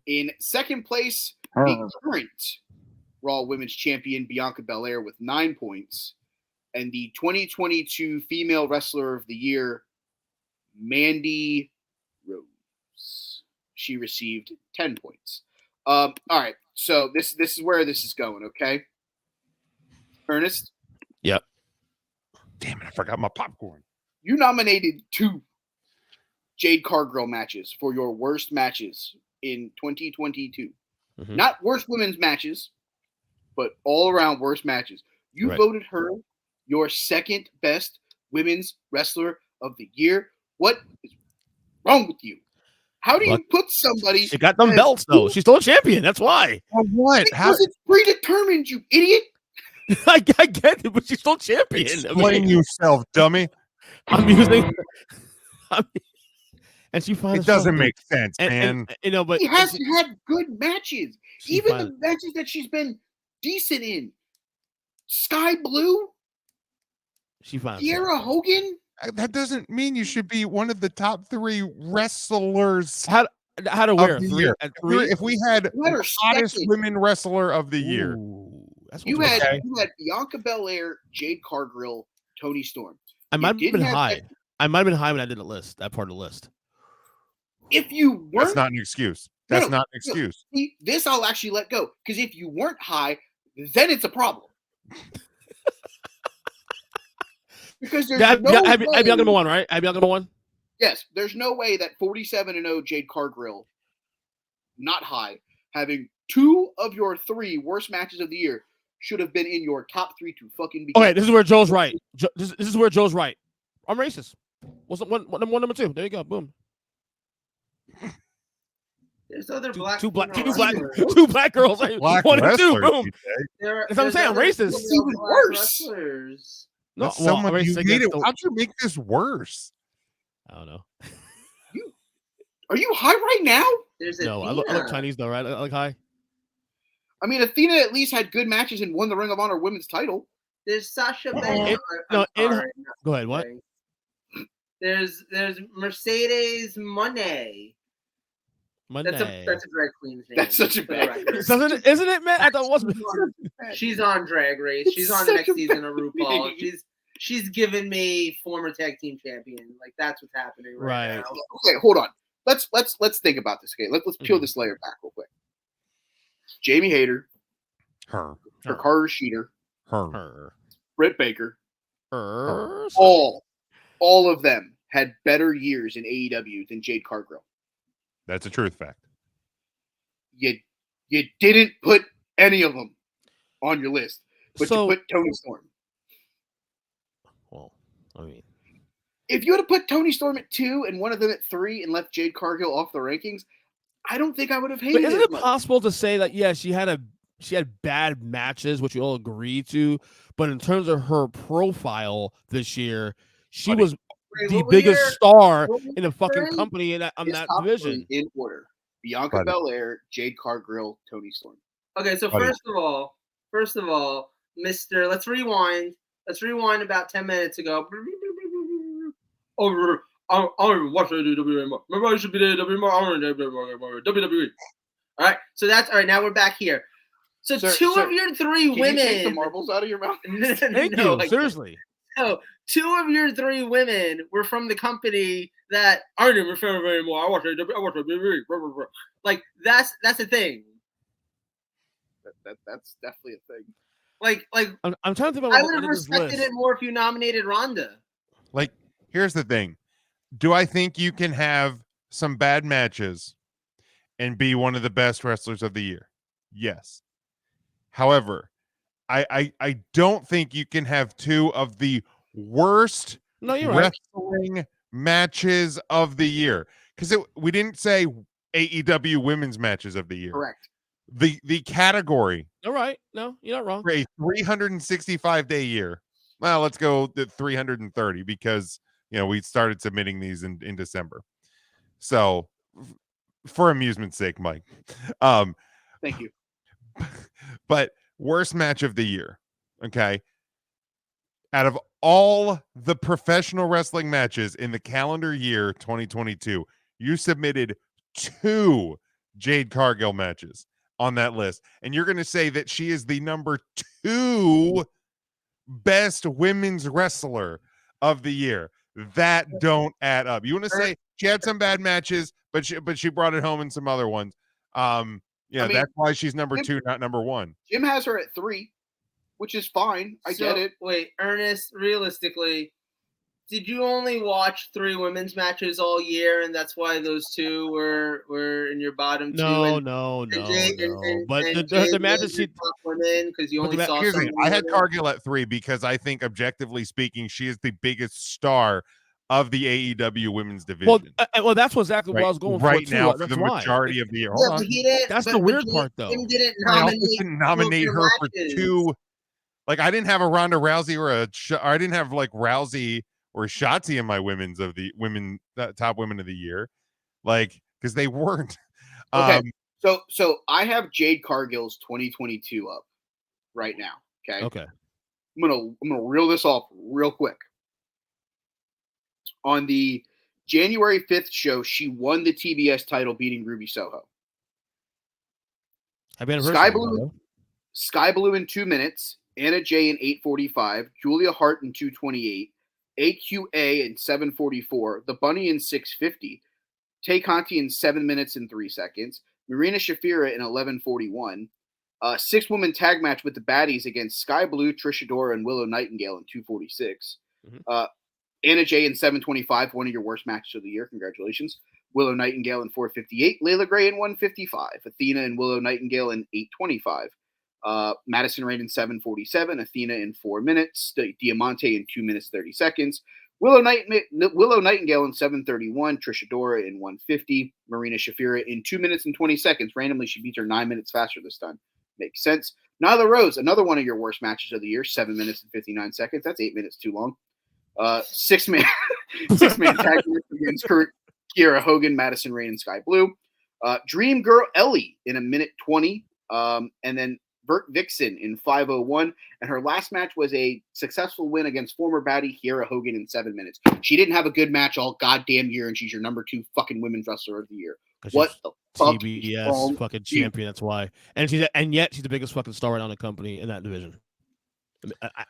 In 2nd place, the current Raw Women's Champion, Bianca Belair, with 9 points. And the 2022 Female Wrestler of the Year, Mandy Rose. She received 10 points. All right, so this is where this is going, okay? Ernest? Yep. Damn it, I forgot my popcorn. You nominated 2 Jade Cargill matches for your worst matches in 2022. Mm-hmm. Not worst women's matches, but all around worst matches. You Right. voted her your second best women's wrestler of the year. What is wrong with you? How do you put somebody? She got them as- belts though. She's still a champion. That's why. What? How? Because it's predetermined, you idiot. I get it, but she's still champion. Explain yourself, dummy. I'm using. And she finally. It doesn't make sense, man. And, you know, but She hasn't had good matches. she Even finally- the matches that she's been decent in. Sky Blue, she finally. Kiera Hogan. That doesn't mean you should be one of the top 3 wrestlers How to wear of the three year. at three? If we had You had her hottest second. women wrestler of the year, Ooh, that's You what's had up. you had Bianca Belair, Jade Cargill, Toni Storm. I might have didn't been have high. that- I might have been high when I did the list. That part of the list. If you that's weren't, not an excuse. No, That's no, not an excuse. see, this I'll actually let go. Because if you weren't high, then it's a problem. Because there's Yeah, no Abby way, number one, right? Abby number one. yes, there's no way that 47-0 Jade Cargill, not high, having 2 of your 3 worst matches of the year, should have been in your top 3 to fucking begin. Okay, this is where Joe's right. This is where Joe's right. I'm racist. What's one, number 2? There you go. Boom. There's other Two black black female wrestlers. two black girls. Black 1 and 2. wrestlers, Boom. you say? That's what I'm saying, There's racist. other It's even black worse. wrestlers. No, That's someone I'm you racist made it. against the- How'd you make this worse? I don't know. Are you high right now? There's No, I Athena. look Chinese though, right? I look high. I mean, Athena at least had good matches and won the Ring of Honor women's title. There's Sasha In- Banks. no, in- sorry, not Go ahead. What? Banks. There's Mercedes Moné. Monday. That's a drag queen's name. That's such a for the bad record. Isn't it, man? I thought it was. She's on Drag Race. She's on Such next a season of bad RuPaul. name. She's given me former tag team champion. Like that's what's happening right, Right. now. Okay, hold on. Let's think about this. Okay, let's peel Mhm. this layer back real quick. Jamie Hayter, Her. Hikaru Shida, Her. Britt Baker, Her. all of them had better years in AEW than Jade Cargill. That's a truth fact. You didn't put any of them on your list, but So, you put Toni Storm. well, I mean, If you had to put Toni Storm at 2 and one of them at 3 and left Jade Cargill off the rankings, I don't think I would have but hated isn't it it much. possible to say that she had bad matches, which we all agree to, but in terms of her profile this year, she Buddy. was Wait, the what were biggest your- star what were in the your fucking three? company in that His top division. 3 in order: Bianca Buddy. Belair, Jade Cargill, Toni Storm. Okay, so Buddy. first of all, Mr. Let's rewind. About 10 minutes ago. Oh, I don't watch WWE anymore. Maybe I should be there WWE. I don't know WWE. All right, so that's all right. Now we're back here. So Sir, two sir, of your 3 Can you take the women. marbles out of your mouth? Thank No, you. I Seriously. can't. No, 2 of your 3 women were from the company that I don't even remember anymore. I watch WWE. Like that's the thing. That's definitely a thing. Like I'm trying to think I about would have what this respected list. it more if you nominated Ronda. Like, here's the thing. Do I think you can have some bad matches and be one of the best wrestlers of the year? Yes. However, I don't think you can have 2 of the worst No, you're right. wrestling matches of the year. Because we didn't say AEW women's matches of the year. Correct. The category You're right. No, you're not wrong. for a 365-day year. Well, let's go to 330 because we started submitting these in December. So for amusement's sake, Mike. Thank you. But worst match of the year. Okay. Out of all the professional wrestling matches in the calendar year 2022, you submitted 2 Jade Cargill matches on that list. And you're going to say that she is the number 2 best women's wrestler of the year. That don't add up. You want to say she had some bad matches, but she brought it home in some other ones. Yeah, I mean, that's why she's number 2, not number 1. Jim has her at 3, which is fine. I get it. Wait, Ernest, realistically, Did you only watch 3 women's matches all year, and that's why those 2 were in your bottom 2? No. But the matches she top women because you but the only ma- saw Here's the some thing. I had women? Cargill at 3 because I think, objectively speaking, she is the biggest star of the AEW women's division. well, that's exactly what I was going for right too. now for That's the why. majority of the year. Hold Yeah, on. but he didn't. That's but, the but weird Jim- part, though. Jim didn't I also nominate. didn't nominate two of her your for matches. 2. Like, I didn't have a Ronda Rousey or I didn't have like Rousey or Shotzi in my top women of the year, like, because they weren't. Okay, so I have Jade Cargill's 2022 up right now. Okay, I'm gonna reel this off real quick. On the January 5th show, she won the TBS title, beating Ruby Soho. Sky Blue in 2 minutes, Anna Jay in 8:45, Julia Hart in 2:28, AQA in 7:44, The Bunny in 6:50, Tay Conti in 7 minutes and 3 seconds, Marina Shafira in 11:41, 6-woman tag match with the Baddies against Sky Blue, Trish Adora, and Willow Nightingale in 2:46. Anna Jay in 7:25, one of your worst matches of the year. Congratulations. Willow Nightingale in 4:58, Layla Gray in 1:55, Athena and Willow Nightingale in 8:25, Madison Rain in 7:47, Athena in 4 minutes, Diamante in 2 minutes 30 seconds, Willow Nightingale in 7:31, Trish Adora in 1:50, Marina Shafira in 2 minutes and 20 seconds. Randomly, she beats her 9 minutes faster this time. Makes sense. Nyla Rose, another one of your worst matches of the year, 7 minutes and 59 seconds. That's 8 minutes too long. 6-man tag match against Kiera Hogan, Madison Rain, and Sky Blue. Dream Girl Ellie in 1:20, and then Bert Vixen in 5:01. And her last match was a successful win against former baddie Kiera Hogan in 7 minutes. She didn't have a good match all goddamn year, and she's your number 2 fucking women's wrestler of the year. What the fuck? TBS fucking champion. That's why. And yet she's the biggest fucking star right now in the company in that division.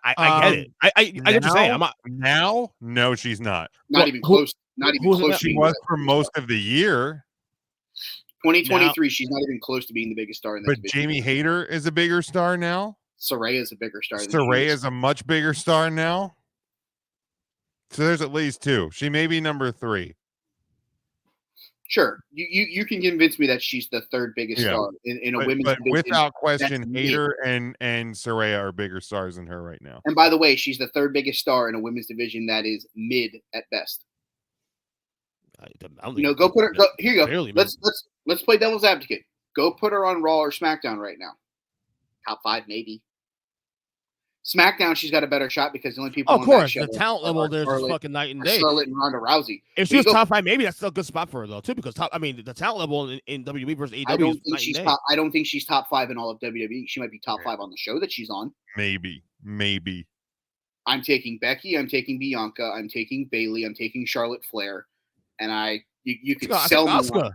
I get it. I get what you're saying. No, she's not. Not even close. Not even close. She was for most of the year. 2023, she's not even close to being the biggest star in that But division. Jamie Hayter is a bigger star now. Saraya is a bigger star. Saraya is a much bigger star now. So there's at least 2. She may be number 3. Sure, you can convince me that she's the 3rd biggest star in a women's but division. Without question, Hayter and Saraya are bigger stars than her right now. And by the way, she's the 3rd biggest star in a women's division that is mid at best. Go put her. Here you go. Let's play devil's advocate. Go put her on Raw or SmackDown right now. Top 5 maybe. SmackDown, she's got a better shot because the only people. Of course, the talent level there's fucking night and day. Charlotte and Ronda Rousey. If she was top 5, maybe that's still a good spot for her though, too. Because the talent level in WWE versus AEW. I don't think she's top 5 in all of WWE. She might be top 5 on the show that she's on. Maybe. I'm taking Becky. I'm taking Bianca. I'm taking Bayley. I'm taking Charlotte Flair. And you could sell me Asuka.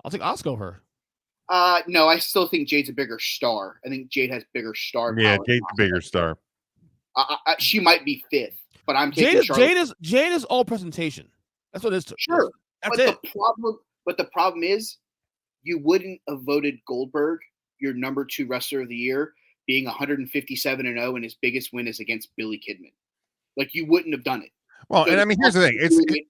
I'll take Asuka over her. No, I still think Jade's a bigger star. I think Jade has bigger star power. Yeah, Jade's a bigger star. She might be 5th, but I'm taking Charlotte. Jade is all presentation. That's what it is. Sure. But the problem is you wouldn't have voted Goldberg your number 2 wrestler of the year, being 157-0, and his biggest win is against Billy Kidman. Like, you wouldn't have done it. Well, so, and I mean, here's the thing.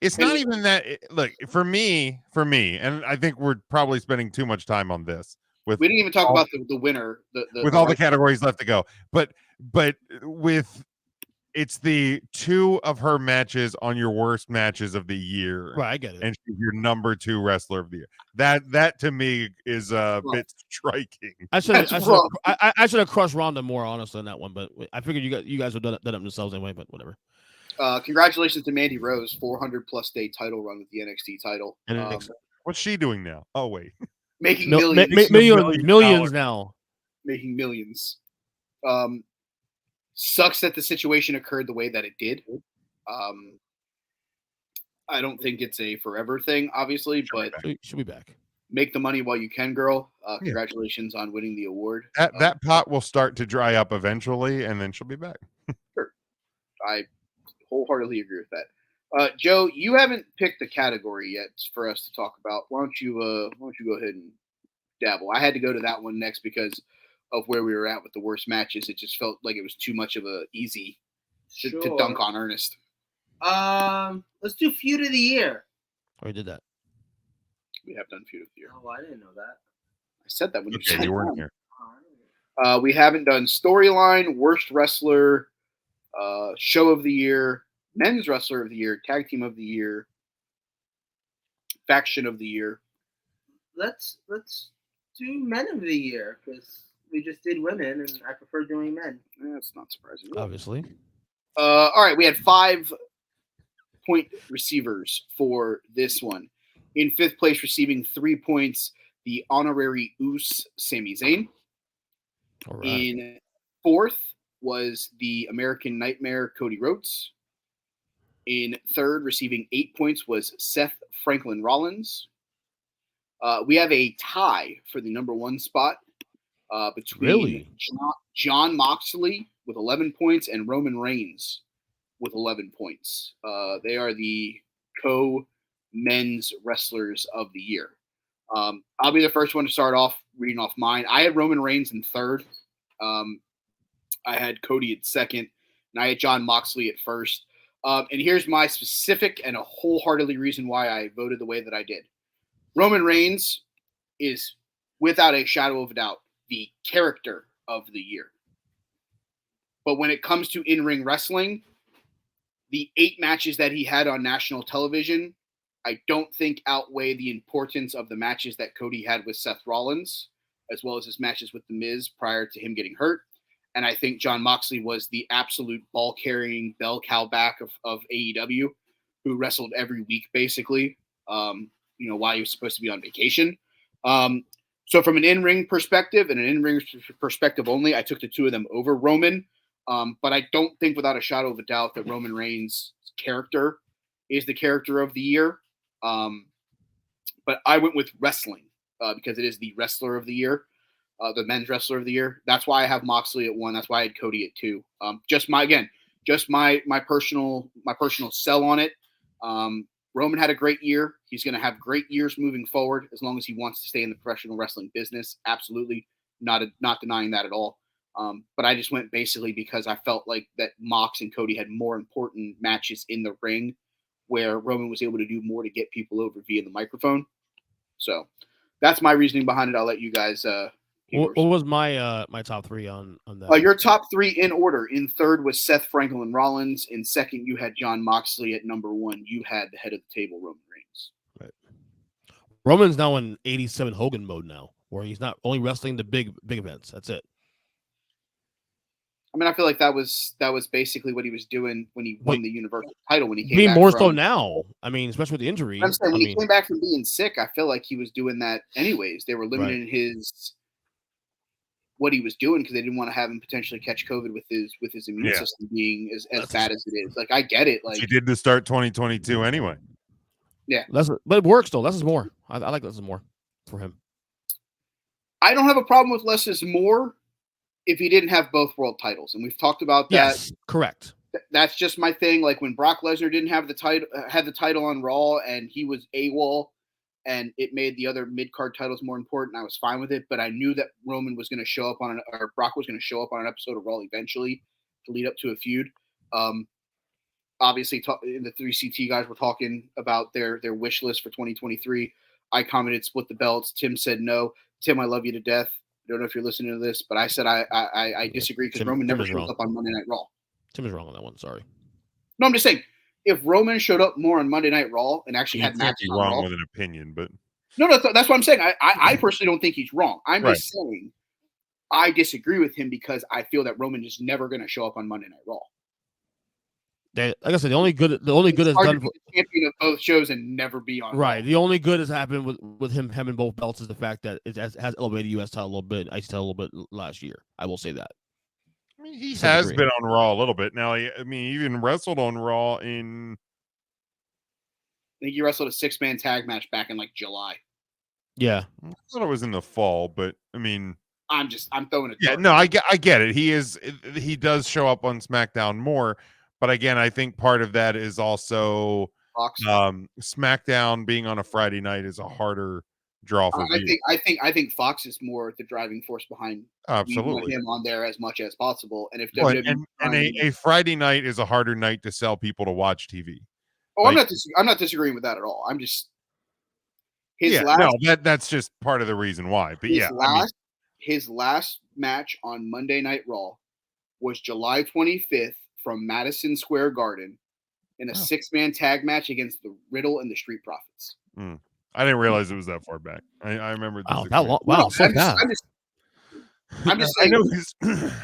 It's not even that. Look, for me, and I think we're probably spending too much time on this. We didn't even talk about the winner. With all the categories left to go, but with it's the 2 of her matches on your worst matches of the year. Right, I get it. And she's your number 2 wrestler of the year. That to me is a bit striking. I should have crushed Ronda more honestly on that one, but I figured you guys have done it themselves anyway. But whatever. Congratulations to Mandy Rose, 400+ day title run with the NXT title. What's she doing now? Oh wait, making millions, millions now, making millions. Sucks that the situation occurred the way that it did. I don't think it's a forever thing, obviously, but she'll be back. Make the money while you can, girl. Congratulations on winning the award. That pot will start to dry up eventually, and then she'll be back. Sure, I wholeheartedly agree with that. Joe, you haven't picked the category yet for us to talk about. Why don't you go ahead and dabble? I had to go to that one next because of where we were at with the worst matches. It just felt like it was too much of a easy to dunk on Ernest. Let's do feud of the year. Or did that? We have done feud of the year. Oh, I didn't know that. I said that when you Okay, said you weren't that. here. We haven't done storyline, worst wrestler, show of the year, men's wrestler of the year, tag team of the year, faction of the year. Let's do men of the year because we just did women and I prefer doing men. That's not surprising. Obviously. All right, we had 5-point receivers for this one. In fifth place, receiving 3 points, the honorary Oos, Sami Zayn. All right. In fourth was the American Nightmare, Cody Rhodes. In third, receiving 8 points, was Seth Franklin Rollins. We have a tie for the number one spot between Really? John Moxley with 11 points and Roman Reigns with 11 points. They are the co-men's wrestlers of the year. I'll be the first one to start off reading off mine. I had Roman Reigns in third. I had Cody at second, and I had John Moxley at first. And here's my specific and a wholeheartedly reason why I voted the way that I did. Roman Reigns is, without a shadow of a doubt, the character of the year. But when it comes to in-ring wrestling, the 8 matches that he had on national television, I don't think outweigh the importance of the matches that Cody had with Seth Rollins, as well as his matches with The Miz prior to him getting hurt. And I think John Moxley was the absolute ball-carrying bell cow back of AEW, who wrestled every week, basically, while he was supposed to be on vacation. So from an in-ring perspective and an in-ring perspective only, I took the two of them over Roman. But I don't think without a shadow of a doubt that Roman Reigns' character is the character of the year. But I went with wrestling because it is the wrestler of the year, the men's wrestler of the year. That's why I have Moxley at 1. That's why I had Cody at 2. Just my personal sell on it. Roman had a great year. He's going to have great years moving forward as long as he wants to stay in the professional wrestling business. Absolutely, not denying that at all. But I just went basically because I felt like that Mox and Cody had more important matches in the ring where Roman was able to do more to get people over via the microphone. So that's my reasoning behind it. I'll let you guys. What was my my top 3 on that? Your top 3 in order. In third was Seth Franklin Rollins. In second, you had John Moxley. At number 1, you had the head of the table, Roman Reigns. Right. Roman's now in 87 Hogan mode now, where he's not only wrestling the big events. That's it. I mean, I feel like that was basically what he was doing when he won the Universal title when he came back. More so now. I mean, especially with the injury. I'm saying when he came back from being sick, I feel like he was doing that anyways. They were limiting what he was doing because they didn't want to have him potentially catch COVID with his immune system being as bad as it is. Like, I get it. Like, he did to start 2022 anyway. Yeah, but it works though. Less is more. I like less is more for him. I don't have a problem with less is more if he didn't have both world titles, and we've talked about that. Yes, correct. That's just my thing. Like when Brock Lesnar didn't have the title, had the title on Raw, and he was AWOL, and it made the other mid-card titles more important. I was fine with it, but I knew that Roman was going to show up or Brock was going to show up on an episode of Raw eventually to lead up to a feud. Obviously, the 3CT guys were talking about their wish list for 2023. I commented split the belts. Tim said no. Tim, I love you to death. I don't know if you're listening to this, but I said I disagree because Roman never shows up on Monday Night Raw. Tim is wrong on that one. Sorry. No, I'm just saying, if Roman showed up more on Monday Night Raw and actually had matches on Raw, with an opinion, but no, that's what I'm saying. I personally don't think he's wrong. I'm just saying I disagree with him because I feel that Roman is never going to show up on Monday Night Raw. Like I said, the only good has done for champion of both shows and never be on. Right. Raw. The only good has happened with him having both belts is the fact that it has elevated U.S. title a little bit, IC title a little bit last year. I will say that. I mean, he has been on Raw a little bit now. I mean, he even wrestled on Raw in. I think he wrestled a 6-man tag match back in like July. Yeah, I thought it was in the fall, but I mean, I'm throwing it. Yeah, no, I get it. He does show up on SmackDown more, but again, I think part of that is also SmackDown being on a Friday night is a harder draw for views. I think Fox is more the driving force behind. We want Absolutely. him on there as much as possible, and if Well, WWE and a Friday night is a harder night to sell people to watch TV. I'm not disagreeing with that at all. I'm just that's just part of the reason why. But his last match on Monday Night Raw was July 25th from Madison Square Garden in a 6-man tag match against the Riddle and the Street Profits. I didn't realize it was that far back. I remember this. Wow, that long. Wow, so fast. I'm just saying.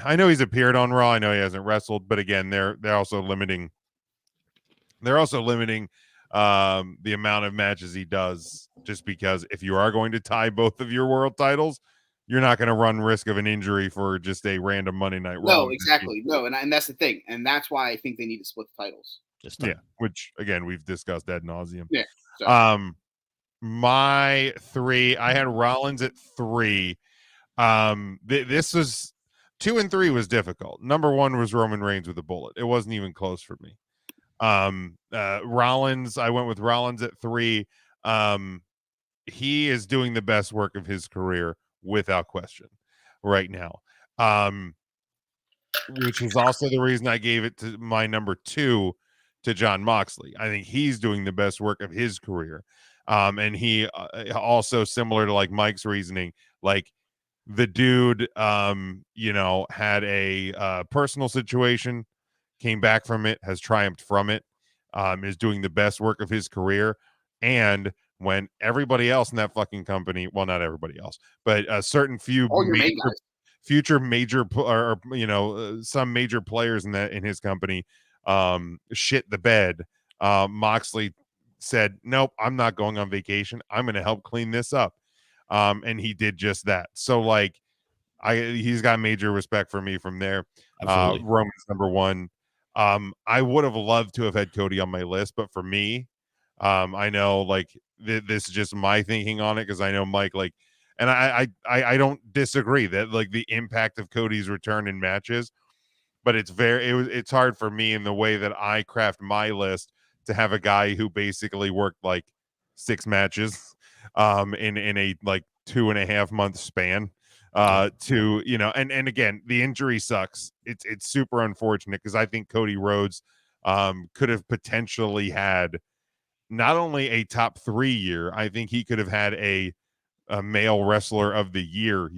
I know he's appeared on Raw. I know he hasn't wrestled, but again, they're also limiting. They're also limiting the amount of matches he does, just because if you are going to tie both of your world titles, you're not going to run risk of an injury for just a random Monday Night Raw. No, exactly. No, and that's the thing, and that's why I think they need to split the titles. Which again we've discussed ad nauseum. Yeah. So. My 3, I had Rollins at 3. This was 2 and 3 was difficult. Number 1 was Roman Reigns with a bullet. It wasn't even close for me. Rollins, I went with Rollins at 3. He is doing the best work of his career without question right now. Which is also the reason I gave it to my number 2 to Jon Moxley. I think he's doing the best work of his career. And he also, similar to like Mike's reasoning, like the dude, had a personal situation, came back from it, has triumphed from it, is doing the best work of his career. And when everybody else in that fucking company, well, not everybody else, but a certain few future major some major players in his company shit the bed, Moxley said, nope, I'm not going on vacation. I'm going to help clean this up. And he did just that. So like, he's got major respect for me from there. Roman's number 1. I would have loved to have had Cody on my list, but for me, I know like this is just my thinking on it, because I know Mike, like, and I don't disagree that like the impact of Cody's return in matches, but it's hard for me in the way that I craft my list to have a guy who basically worked like 6 matches in a like 2.5 month span to and again, the injury sucks. It's super unfortunate, because I think Cody Rhodes could have potentially had not only a top 3 year, I think he could have had a male wrestler of the year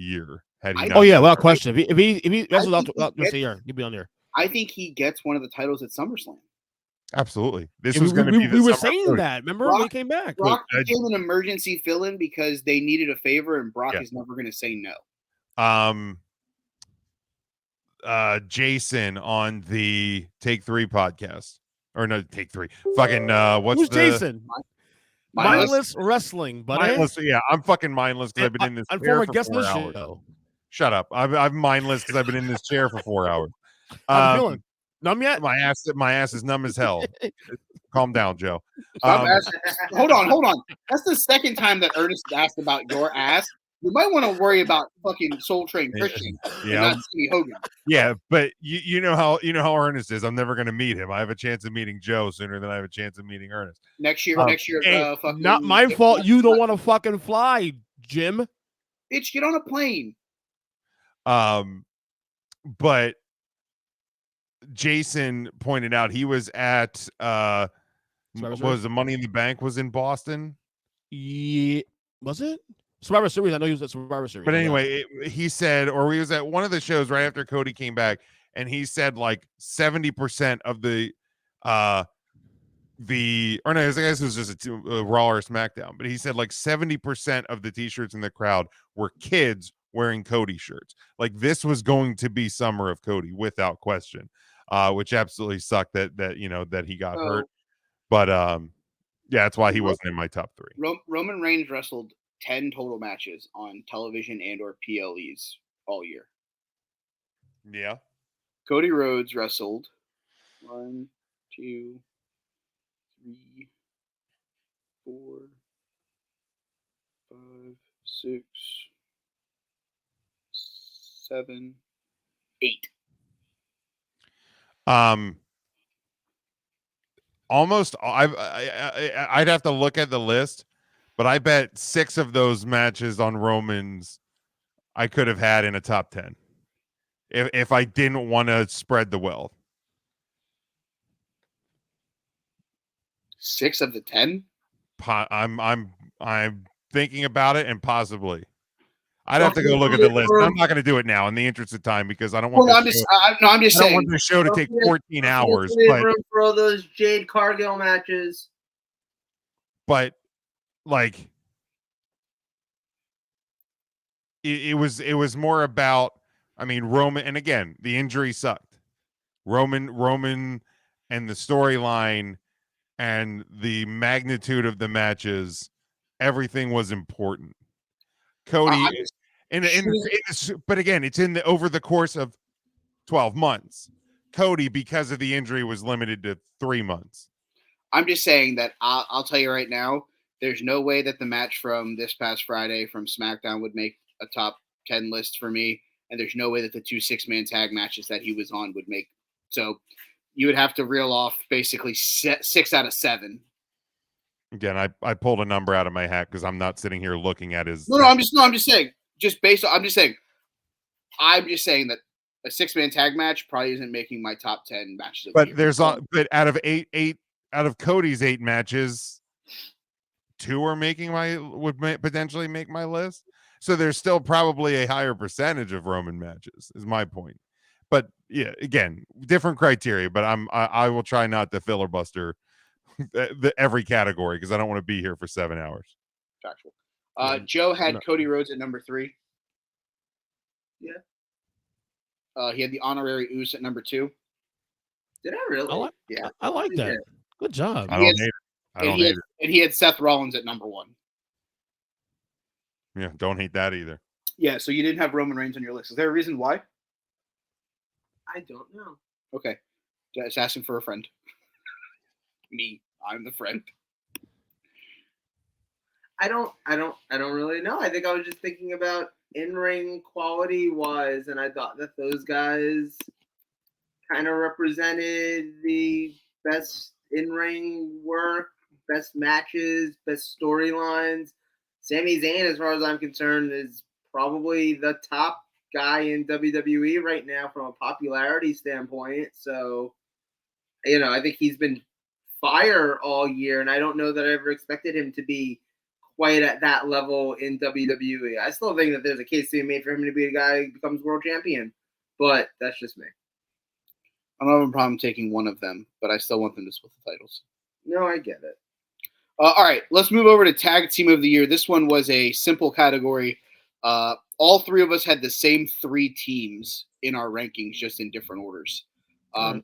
had he not. Oh yeah, without question. If he wrestled out this year, he'd be on there. I think he gets one of the titles at SummerSlam. Absolutely. This was going to be the we were saying that. Remember when he came back? Brock became an emergency fill-in because they needed a favor, and Brock is never going to say no. Jason on the Take 3 podcast, or no, Take 3. Fucking who's Jason? Mindless Wrestling, buddy. Mindless, yeah, I'm fucking mindless because I've been in this chair for 4 hours. Shut up. I'm mindless because I've been in this chair for 4 hours. How you feeling? Numb yet? My ass is numb as hell. Calm down, Joe. Hold on. That's the second time that Ernest asked about your ass. You might want to worry about fucking Soul Train Christian. Yeah, not Stevie Hogan. Yeah, but you know how Ernest is. I'm never going to meet him. I have a chance of meeting Joe sooner than I have a chance of meeting Ernest. Next year. Fucking not my fault. You don't want to fucking fly, Jim. Bitch, get on a plane. But Jason pointed out he was at was the Money in the Bank was in Boston. Yeah, was it Survivor Series? I know he was at Survivor Series. But anyway, he said, or he was at one of the shows right after Cody came back, and he said like 70% of I guess it was just a Raw or SmackDown, but he said like 70% of the t-shirts in the crowd were kids wearing Cody shirts. Like this was going to be Summer of Cody without question, which absolutely sucked that he got hurt. But yeah, that's why he wasn't in my top 3. Roman Reigns wrestled 10 total matches on television and or PLEs all year. Yeah. Cody Rhodes wrestled 1, 2, 3, 4, 5, 6, 7, 8. Almost I'd have to look at the list, But I bet 6 of those matches on Roman's I could have had in a top 10 if I didn't want to spread the wealth. 6 of the 10? I'm thinking about it, and possibly I'd Well, have to go look at the list. I'm not going to do it now in the interest of time because I don't want Well, this show, I'm just I don't saying. want the show to take 14 hours. Room for all those Jade Cargill matches. But like it was more about, I mean, Roman, and again, the injury sucked. Roman and the storyline and the magnitude of the matches, everything was important. Cody, but again, it's in the over the course of 12 months. Cody, because of the injury, was limited to 3 months. I'm just saying that I'll tell you right now, there's no way that the match from this past Friday from SmackDown would make a top 10 list for me. And there's no way that the 2 6-man tag matches that he was on would make. So you would have to reel off basically 6 out of 7. Again, I pulled a number out of my hat because I'm not sitting here looking at his. I'm just saying, I'm just saying that a 6-man tag match probably isn't making my top 10 matches. But but out of eight out of Cody's 8 matches, 2 are potentially make my list. So there's still probably a higher percentage of Roman matches, is my point. But yeah, again, different criteria. But I will try not to filibuster every category because I don't want to be here for 7 hours. Factual. Joe had Cody Rhodes at number 3. Yeah. He had the honorary Uso at number 2. Did I really? I like that. Good job. I don't hate it. And he had Seth Rollins at number 1. Yeah, don't hate that either. Yeah, so you didn't have Roman Reigns on your list. Is there a reason why? I don't know. Okay. Just asking for a friend. Me. I'm the friend. I don't really know. I think I was just thinking about in-ring quality wise, and I thought that those guys kind of represented the best in-ring work, best matches, best storylines. Sami Zayn, as far as I'm concerned, is probably the top guy in WWE right now from a popularity standpoint. So, I think he's been fire all year, and I don't know that I ever expected him to be quite at that level in WWE. I still think that there's a case to be made for him to be a guy who becomes world champion, but that's just me. I don't have a problem taking one of them, but I still want them to split the titles. No, I get it. All right, let's move over to Tag Team of the Year. This one was a simple category. All 3 of us had the same 3 teams in our rankings, just in different orders.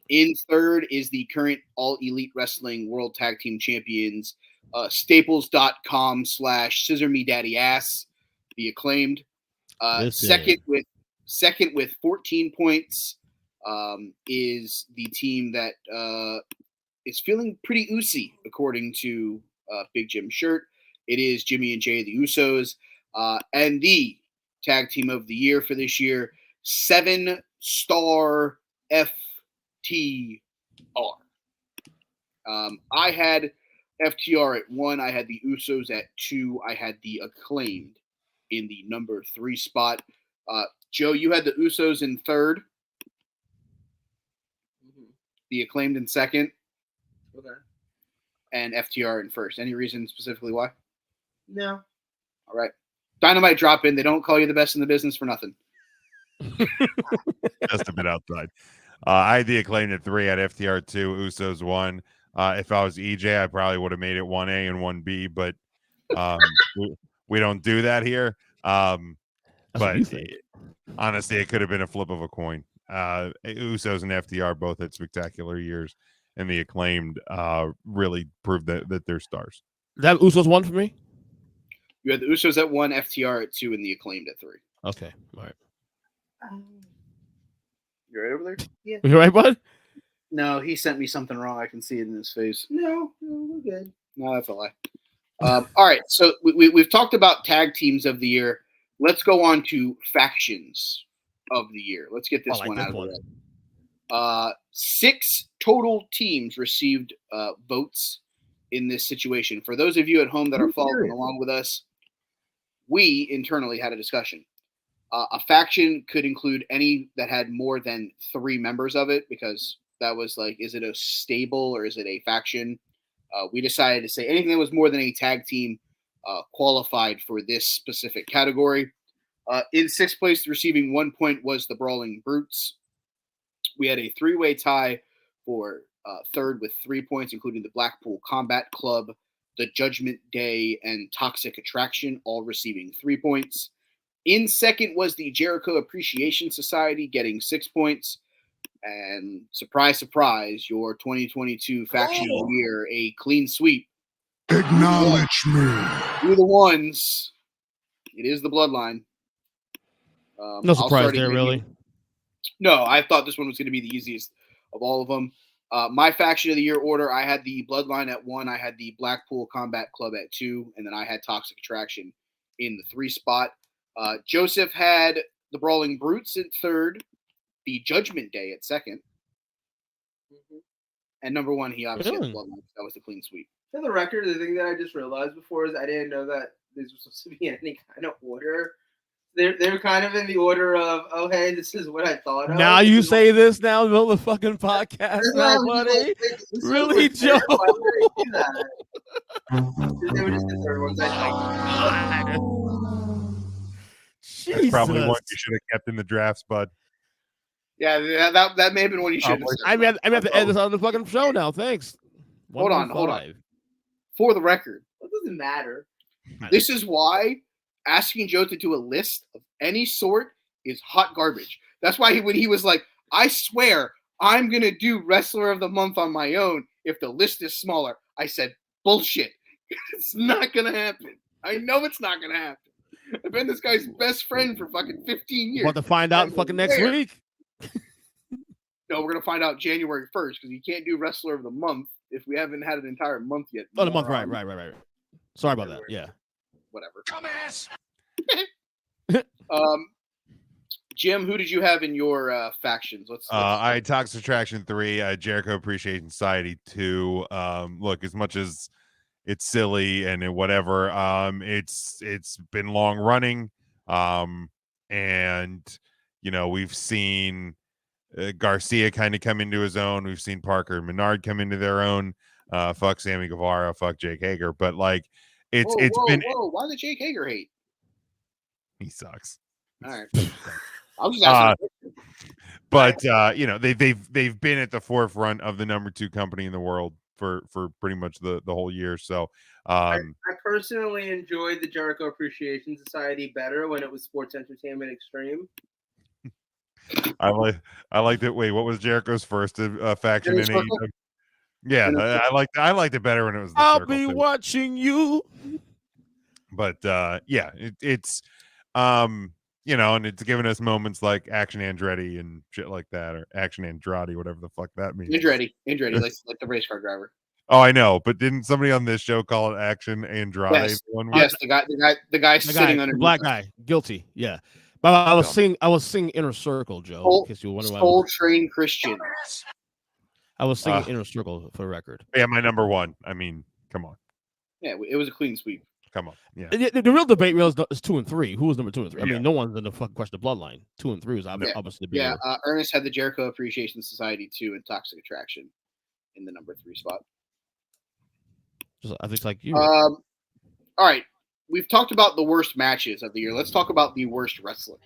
In third is the current All Elite Wrestling World Tag Team Champions, Staples.com/Scissor Me Daddy Ass, the Acclaimed. Second with 14 points is the team that is feeling pretty oozy, according to Big Jim Shirt. It is Jimmy and Jay, the Usos, and the Tag Team of the Year for this year, 7-star FTR. I had FTR at 1. I had the Usos at 2. I had the Acclaimed in the number 3 spot. Joe, you had the Usos in 3rd. The Acclaimed in 2nd. Okay. And FTR in 1st. Any reason specifically why? No. All right. Dynamite drop in. They don't call you the best in the business for nothing. Just a bit outside. I had the Acclaimed at 3, at FTR 2, Usos 1. If I was EJ, I probably would have made it 1A and 1B, but we don't do that here. But honestly, it could have been a flip of a coin. Usos and FTR both had spectacular years, and the Acclaimed really proved that they're stars. That Usos 1 for me? You had the Usos at 1, FTR at 2, and the Acclaimed at 3. Okay, all right. You right over there? Yeah. You all right, bud? No, he sent me something wrong. I can see it in his face. No, we're good. No, that's a lie. All right, so we've talked about tag teams of the year. Let's go on to factions of the year. Let's get this one out of the way. 6 total teams received votes. in this situation. For those of you at home that are following along with us, we internally had a discussion. A faction could include any that had more than 3 members of it, because that was like, is it a stable or is it a faction? We decided to say anything that was more than a tag team qualified for this specific category. In 6th place, receiving 1 point, was the Brawling Brutes. We had a 3-way tie for 3rd with 3 points, including the Blackpool Combat Club, the Judgment Day, and Toxic Attraction, all receiving 3 points. In 2nd was the Jericho Appreciation Society, getting 6 points. And surprise, surprise, your 2022 faction of the year, a clean sweep. Acknowledge me. You're the ones. It is the Bloodline. No surprise there, really. No, I thought this one was going to be the easiest of all of them. My faction of the year order, I had the Bloodline at 1, I had the Blackpool Combat Club at 2, and then I had Toxic Attraction in the 3 spot. Joseph had the Brawling Brutes at 3rd, the Judgment Day at 2nd, and number 1, he obviously had the Bloodline. That was the clean sweep. For the record, the thing that I just realized before is I didn't know that these were supposed to be in any kind of order. They're kind of in the order of, oh, hey, this is what I thought of. Now you say this now, in the middle of the fucking podcast now, buddy. Really, Joe? They were just the third ones I That's probably one you should have kept in the drafts, bud. Yeah, that may have been one you should have said. I have to edit this on the fucking show now. Thanks. Hold on. For the record, It doesn't matter. this is why asking Joe to do a list of any sort is hot garbage. That's why when he was like, I swear I'm going to do Wrestler of the Month on my own if the list is smaller. I said, bullshit. It's not going to happen. I know it's not going to happen. I've been this guy's best friend for fucking 15 years. Want to find out fucking next week? No, we're going to find out January 1st because you can't do Wrestler of the Month if we haven't had an entire month yet. Oh, the month, right. Sorry about that. Yeah. Whatever. Dumbass. Jim, who did you have in your factions? I had Toxic Attraction 3, Jericho Appreciation Society 2. Look, as much as it's silly and whatever, it's been long running, and we've seen Garcia kind of come into his own. We've seen Parker and Menard come into their own. Fuck Sammy Guevara, fuck Jake Hager, but like it's been. Why the Jake Hager hate? He sucks. All right. I was just asking. But they've been at the forefront of the number 2 company in the world for pretty much the whole year. So I personally enjoyed the Jericho Appreciation Society better when it was Sports Entertainment Extreme. I liked it. Wait, what was Jericho's first faction in AEW? Yeah, I liked it better when it was. I'll be watching you. But it's and it's given us moments like Action Andretti and shit like that, or Action Andrade, whatever the fuck that means. Andretti, like the race car driver. Oh, I know, but didn't somebody on this show call it Action Andrade? Yes, the guy sitting under the black guy, guilty. Yeah, but I was singing Inner Circle, Joe. In case you wonder why. Soul Train Christian. I was singing Inner Circle for the record. Yeah, my number 1. I mean, come on. Yeah, it was a clean sweep. Come on. Yeah. The real debate is 2 and 3. Who was number 2 and 3? I mean, no one's in the fucking question of Bloodline. 2 and 3 is obviously the bigger. Yeah, Ernest had the Jericho Appreciation Society 2 and Toxic Attraction in the number 3 spot. I think it's like you. All right. We've talked about the worst matches of the year. Let's talk about the worst wrestler.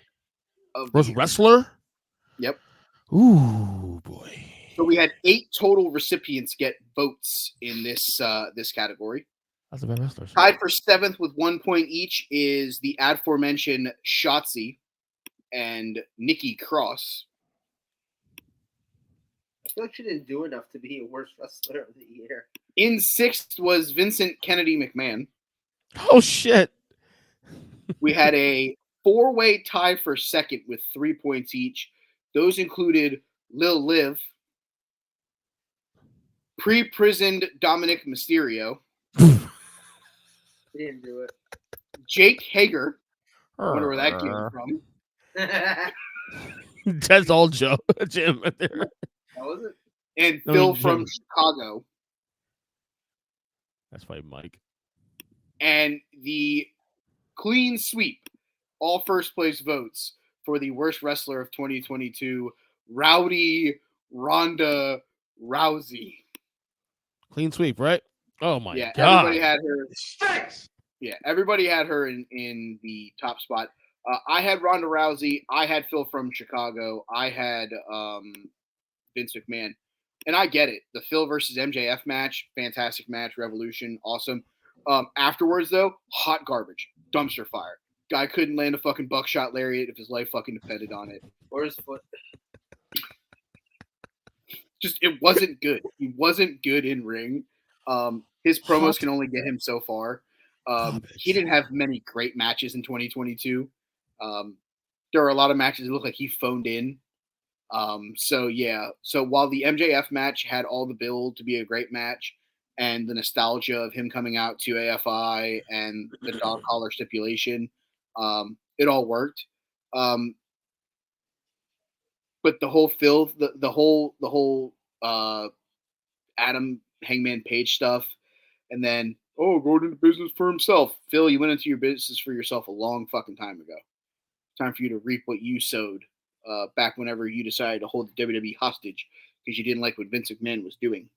Wrestler? Yep. Ooh, boy. So we had 8 total recipients get votes in this category. That's a bad wrestler. Tied for 7th with 1 point each is the aforementioned Shotzi and Nikki Cross. I feel like she didn't do enough to be a worst wrestler of the year. In 6th was Vincent Kennedy McMahon. Oh, shit. We had a 4-way tie for 2nd with 3 points each. Those included Lil Liv, pre-prisoned Dominic Mysterio. He didn't do it. Jake Hager. I wonder where that came from. That's all Joe. Jim. There. That was it. And Phil from Chicago. That's funny, Mike. And the clean sweep, all first place votes for the worst wrestler of 2022, Rowdy Ronda Rousey. Clean sweep, right? Oh my Yeah, god. everybody had her. Yeah, everybody had her in the top spot. I had Ronda Rousey. I had Phil from Chicago. I had Vince McMahon. And I get it. The Phil versus MJF match, fantastic match, Revolution, awesome. Afterwards, though, hot garbage, dumpster fire. Guy couldn't land a fucking buckshot lariat if his life fucking depended on it. Or his foot. Just it wasn't good. He wasn't good in ring. His promos Hot can only get him so far. garbage. He didn't have many great matches in 2022. There were a lot of matches that looked like he phoned in. So while the MJF match had all the build to be a great match and the nostalgia of him coming out to AFI and the dog collar stipulation, it all worked. But the whole Phil, the whole Adam Hangman Page stuff, and then going into business for himself. Phil, you went into your business for yourself a long fucking time ago. Time for you to reap what you sowed back whenever you decided to hold the WWE hostage because you didn't like what Vince McMahon was doing.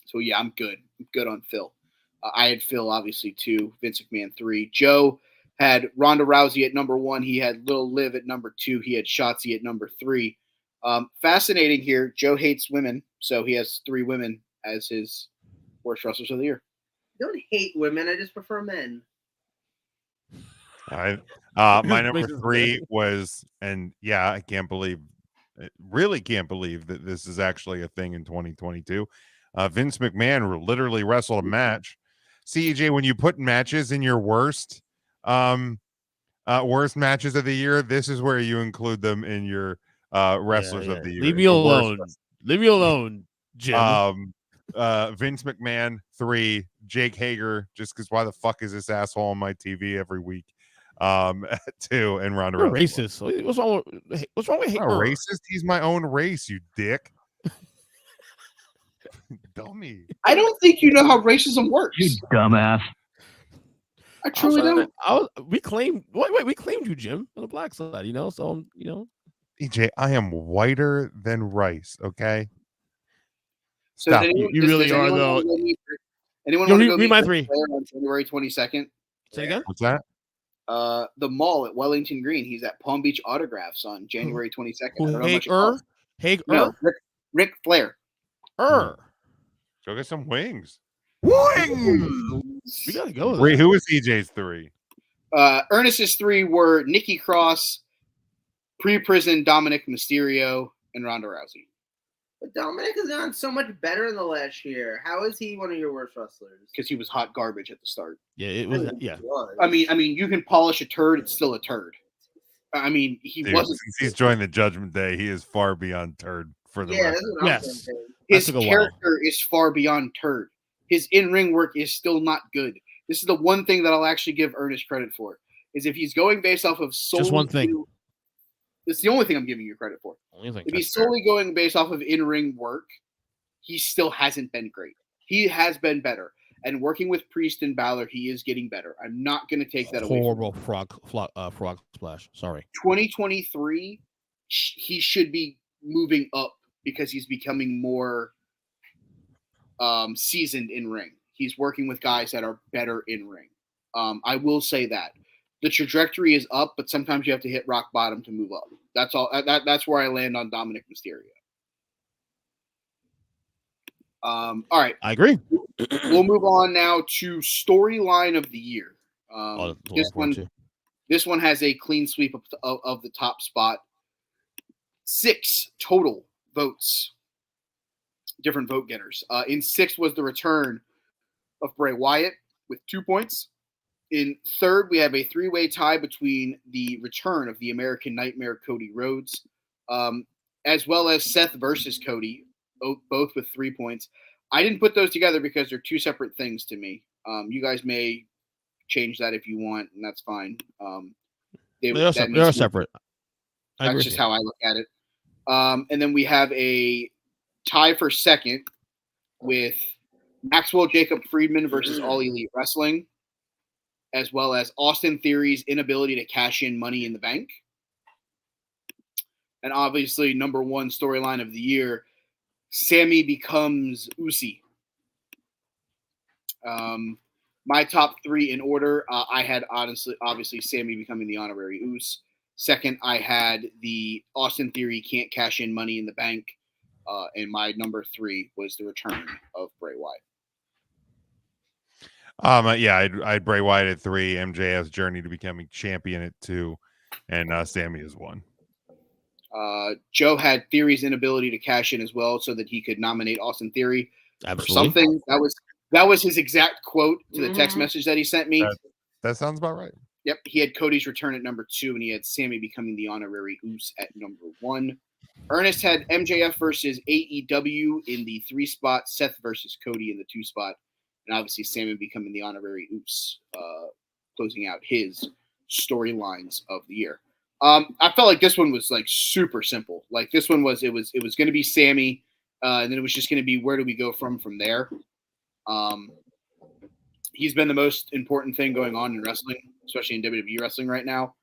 So yeah, I'm good. I'm good on Phil. I had Phil obviously 2, Vince McMahon 3. Joe had Ronda Rousey at number 1. He had Lil Liv at number 2. He had Shotzi at number 3. Fascinating here. Joe hates women, so he has 3 women as his worst wrestlers of the year. I don't hate women. I just prefer men. My number 3 was, and yeah, I really can't believe that this is actually a thing in 2022. Vince McMahon literally wrestled a match. CJ, when you put matches in your worst matches of the year, this is where you include them in your wrestlers of the year. Leave me alone. Leave me alone, Jim. Vince McMahon 3, Jake Hager, just because why the fuck is this asshole on my TV every week? 2, and Ronda You're Rousey. racist. What's wrong with I'm not racist. He's my own race, you dick. Dummy. I don't think you know how racism works. You dumbass. I truly don't. We claimed you, Jim, on the black side, so EJ, I am whiter than rice, okay? So Stop. You really are, though. Anyone Yo, want to go read meet my Ric 3. Flair on January 22nd? Say again? What's that? The mall at Wellington Green. He's at Palm Beach Autographs on January 22nd. I don't know how much it costs. Hager? No, Ric Flair. Go get some wings. Wings! We gotta go. Wait, who was EJ's 3? Ernest's 3 were Nikki Cross, pre-prison Dominic Mysterio, and Ronda Rousey. But Dominic has done so much better in the last year. How is he one of your worst wrestlers? Because he was hot garbage at the start. Yeah, it was. Yeah. I mean, you can polish a turd; it's still a turd. I mean, Dude, wasn't. Since he's joined the Judgment Day, he is far beyond turd for the record. That's what I'm Yes. saying. His character is far beyond turd. His in-ring work is still not good. This is the one thing that I'll actually give Ernest credit for. Is if he's going based off of solely Just one thing. It's the only thing I'm giving you credit for. If he's solely going based off of in-ring work, he still hasn't been great. He has been better. And working with Priest and Balor, he is getting better. I'm not going to take that away. Horrible frog splash. Sorry. 2023, he should be moving up because he's becoming more seasoned in ring. He's working with guys that are better in ring. I will say that. The trajectory is up, but sometimes you have to hit rock bottom to move up. That's all. That's where I land on Dominic Mysterio. All right. I agree. We'll move on now to storyline of the year. This one has a clean sweep of the top spot. 6 total votes. Different vote getters. In 6th was the return of Bray Wyatt with 2 points. In 3rd, we have a 3-way tie between the return of the American Nightmare, Cody Rhodes, as well as Seth versus Cody, both with 3 points. I didn't put those together because they're 2 separate things to me. You guys may change that if you want, and that's fine. They are separate. That's just how I look at it. And then we have a tie for 2nd with Maxwell Jacob Friedman versus All Elite Wrestling, as well as Austin Theory's inability to cash in Money in the Bank. And obviously, number one storyline of the year, Sammy becomes Usi. My top three in order, I had obviously Sammy becoming the honorary Us. Second, I had the Austin Theory can't cash in Money in the Bank. And my number three was the return of Bray Wyatt. I'd Bray Wyatt at 3, MJF's journey to becoming champion at 2, and Sammy is 1. Joe had Theory's inability to cash in as well, so that he could nominate Austin Theory Absolutely. for something. That was his exact quote to the text message that he sent me. That sounds about right. Yep, he had Cody's return at number 2, and he had Sammy becoming the honorary Us at number 1. Ernest had MJF versus AEW in the 3 spot, Seth versus Cody in the 2 spot, and obviously Sammy becoming the honorary Us, closing out his storylines of the year. I felt like this one was like super simple. Like this one was going to be Sammy, and then it was just going to be where do we go from there. He's been the most important thing going on in wrestling, especially in WWE wrestling right now.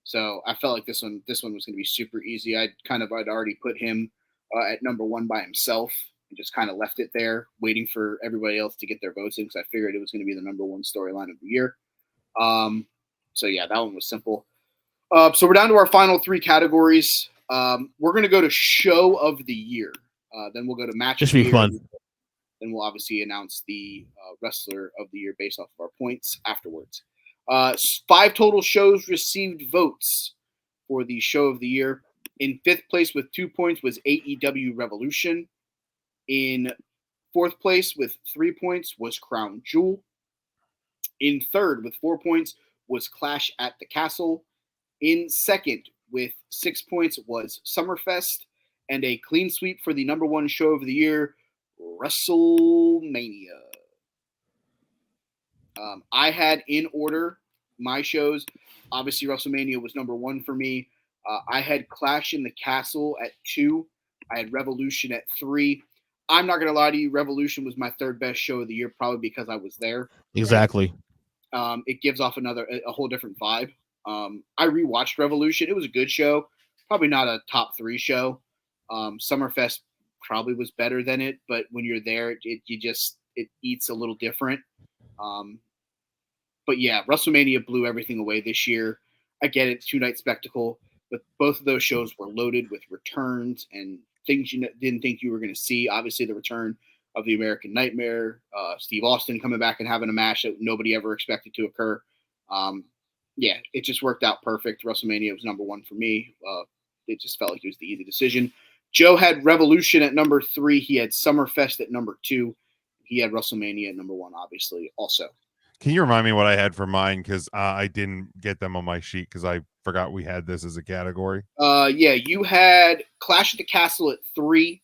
So I felt like this one was going to be super easy. I'd already put him at number 1 by himself and just kind of left it there, waiting for everybody else to get their votes in because I figured it was going to be the number 1 storyline of the year. So yeah, that one was simple. So we're down to our final 3 categories. We're going to go to show of the year. Then we'll go to match of the year. Just be fun. Then we'll obviously announce the wrestler of the year based off of our points afterwards. 5 total shows received votes for the show of the year. In 5th place with 2 points was AEW Revolution. In 4th place with 3 points was Crown Jewel. In 3rd with 4 points was Clash at the Castle. In 2nd with 6 points was Summerfest. And a clean sweep for the number 1 show of the year, WrestleMania. I had in order my shows. Obviously, WrestleMania was number 1 for me. I had Clash in the Castle at 2. I had Revolution at 3. I'm not going to lie to you. Revolution was my 3rd best show of the year, probably because I was there. Exactly. It gives off a whole different vibe. I rewatched Revolution. It was a good show. Probably not a top 3 show. Summerfest probably was better than it, but when you're there, it eats a little different. But yeah, WrestleMania blew everything away this year. I get it, 2-night spectacle, but both of those shows were loaded with returns and things you didn't think you were going to see. Obviously, the return of the American Nightmare, Steve Austin coming back and having a match that nobody ever expected to occur. Yeah, it just worked out perfect. WrestleMania was number 1 for me. It just felt like it was the easy decision. Joe had Revolution at number 3. He had Summerfest at number 2. He had WrestleMania at number 1, obviously, also. Can you remind me what I had for mine? Because I didn't get them on my sheet because I forgot we had this as a category. Yeah, you had Clash at the Castle at 3.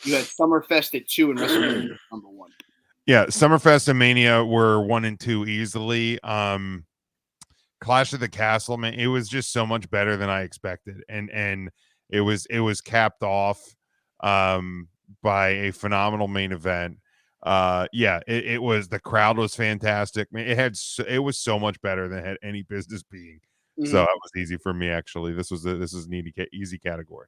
You had Summerfest at 2 and WrestleMania at number 1. Yeah, Summerfest and Mania were 1 and 2 easily. Clash at the Castle, man, it was just so much better than I expected, and it was capped off by a phenomenal main event. It was, the crowd was fantastic. Man, it was so much better than it had any business being. Mm-hmm. So that was easy for me, actually. This was an easy category.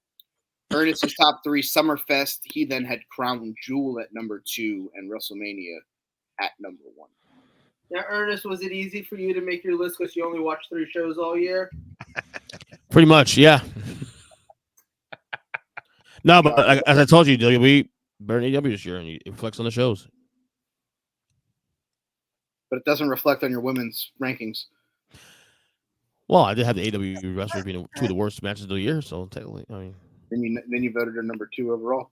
Ernest's top 3, Summerfest. He then had Crown Jewel at number 2 and WrestleMania at number 1. Now, Ernest, was it easy for you to make your list because you only watched 3 shows all year? Pretty much, yeah. No, but as I told you, WWE better than AEW this year, and it reflects on the shows. But it doesn't reflect on your women's rankings. Well, I did have the AEW wrestlers being 2 of the worst matches of the year, so technically, I mean. Then you voted her number 2 overall.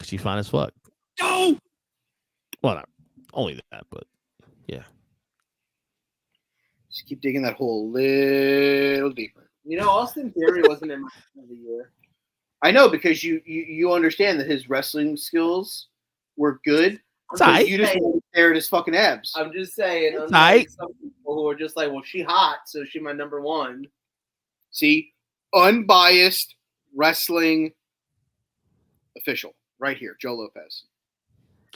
She's fine as fuck. No. Well, not only that, but yeah. Just keep digging that hole a little deeper. You know, Austin Theory wasn't in my of the year. I know, because you understand that his wrestling skills were good. You just stared at his fucking abs. I'm just saying. Unlike some people who are just like, well, she hot, so she my number 1. See, unbiased wrestling official right here, Joe Lopez.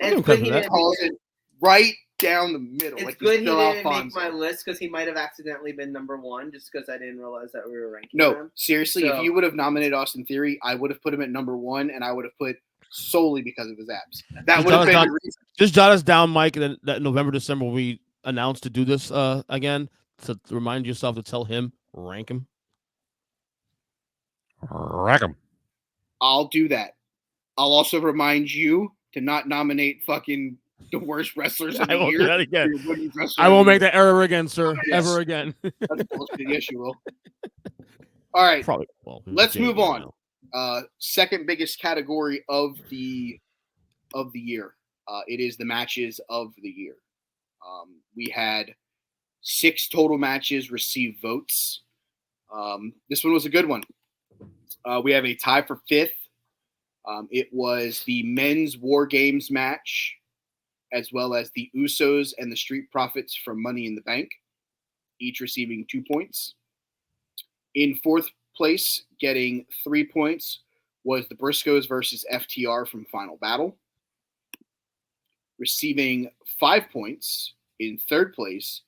And right down the middle. It's like good he Phil didn't make Alfonso. my list because he might have accidentally been number one just because I didn't realize that we were ranking No, them. seriously, So- if you would have nominated Austin Theory, I would have put him at number one, and I would have put solely because of his abs. That Just would have jot us been down- the reason. Just jot us down, Mike, and then that November, December, we announced to do this again. To remind yourself to tell him, rank him. Rack 'em. I'll do that. I'll also remind you to not nominate fucking the worst wrestlers of I the won't year. do that again. for your women's wrestler I of won't the make year. that error again, sir. Yes. Ever again. That's bullshit. Yes, you will. All right. Probably. Well, Let's Jay move again on. now. Second biggest category of the year. It is the matches of the year. We had 6 total matches receive votes. This one was a good one. We have a tie for 5th. It was the men's War Games match, as well as the Usos and the Street Profits from Money in the Bank, each receiving 2 points. In 4th place, getting 3 points, was the Briscoes versus FTR from Final Battle. Receiving 5 points in 3rd place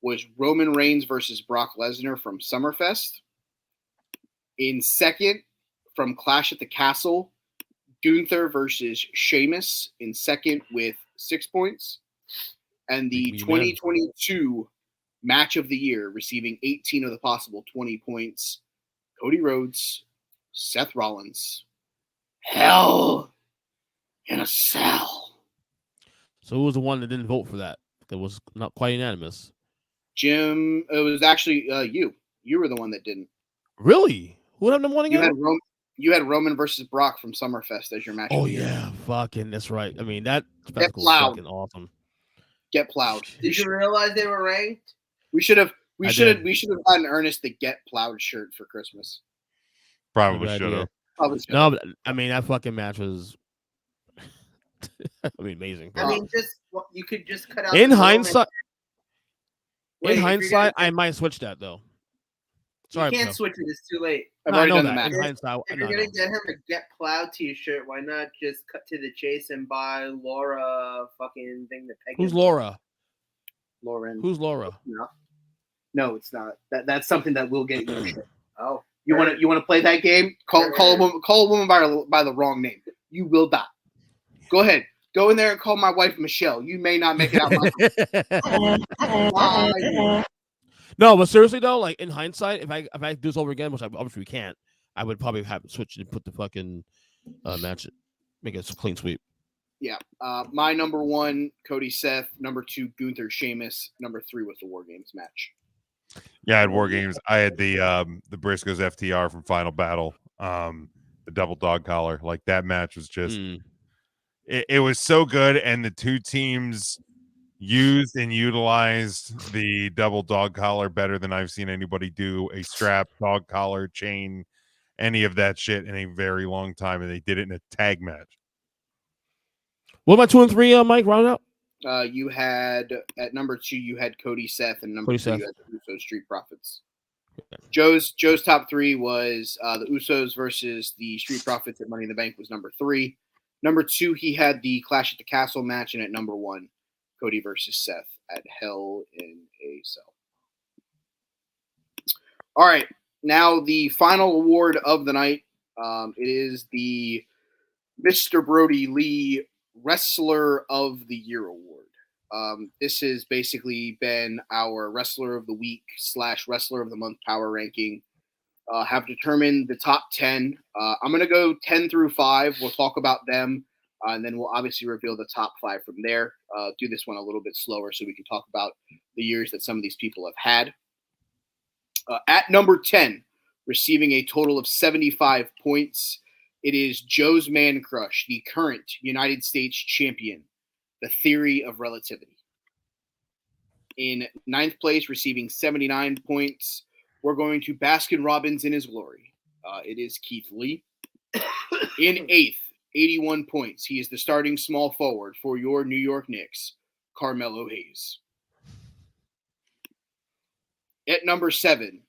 was Roman Reigns versus Brock Lesnar from Summerfest. In 2nd, from Clash at the Castle, Gunther versus Sheamus in 2nd with 6 points. And the Big man. 2022 match of the year, receiving 18 of the possible 20 points, Cody Rhodes, Seth Rollins. Hell in a Cell. So who was the one that didn't vote for that? That was not quite unanimous. Jim, it was actually you. You were the one that didn't. Really? Who had number one You again? had Roman versus Brock from Summerfest as your match. Oh of the year. yeah, fucking that's right. I mean that spectacle was loud. fucking awesome. Get plowed. Did you realize they were ranked? We should have I did. gotten Ernest the Get Plowed shirt for Christmas. Probably Good should idea. have. Probably should No, have. but, I mean that fucking match was, amazing. I mean, you could just cut out. In the hindsight, Wait, if you're hindsight, gonna- I might switch that though. Sorry, you can't Joe. switch it. It's too late. I've No, I already know done the that. match. In hindsight, If no, you're gonna no. get him a Get Plowed T-shirt, why not just cut to the chase and buy Laura fucking thing to peg? Who's him? Laura? Lauren. Who's Laura? No, it's not. That's something that will get you a shirt. Oh, You want to play that game? Call a woman by the wrong name. You will die. Go ahead. Go in there and call my wife Michelle. You may not make it out. Why? No, but seriously though, like in hindsight, if I do this over again, which I obviously we can't, I would probably have it switched and put the fucking match it, make it a clean sweep. Yeah. My number 1, Cody Seth. Number 2, Gunther Sheamus. Number 3 was the War Games match. Yeah, I had War Games. I had the Briscoes FTR from Final Battle, the double dog collar. Like that match was just it was so good, and the two teams used and utilized the double dog collar better than I've seen anybody do a strap, dog collar, chain, any of that shit in a very long time, and they did it in a tag match. What about 2 and 3, Mike? Round up. You had at number 2, you had Cody Seth, and number Cody 3 Seth. you had the Usos Street Profits. Joe's top 3 was the Usos versus the Street Profits at Money in the Bank was number 3. Number 2, he had the Clash at the Castle match, and at number 1, Cody versus Seth at Hell in a Cell. All right, now the final award of the night. It is the Mr. Brody Lee Wrestler of the Year award. This has basically been our Wrestler of the Week / Wrestler of the Month power ranking. Have determined the top 10. I'm going to go 10 through 5. We'll talk about them, and then we'll obviously reveal the top 5 from there. Do this one a little bit slower so we can talk about the years that some of these people have had. At number 10, receiving a total of 75 points, it is Joe's Man Crush, the current United States champion, The Theory of Relativity. In 9th place, receiving 79 points, we're going to Baskin Robbins in his glory. It is Keith Lee. In 8th, 81 points, he is the starting small forward for your New York Knicks, Carmelo Hayes. At number 7,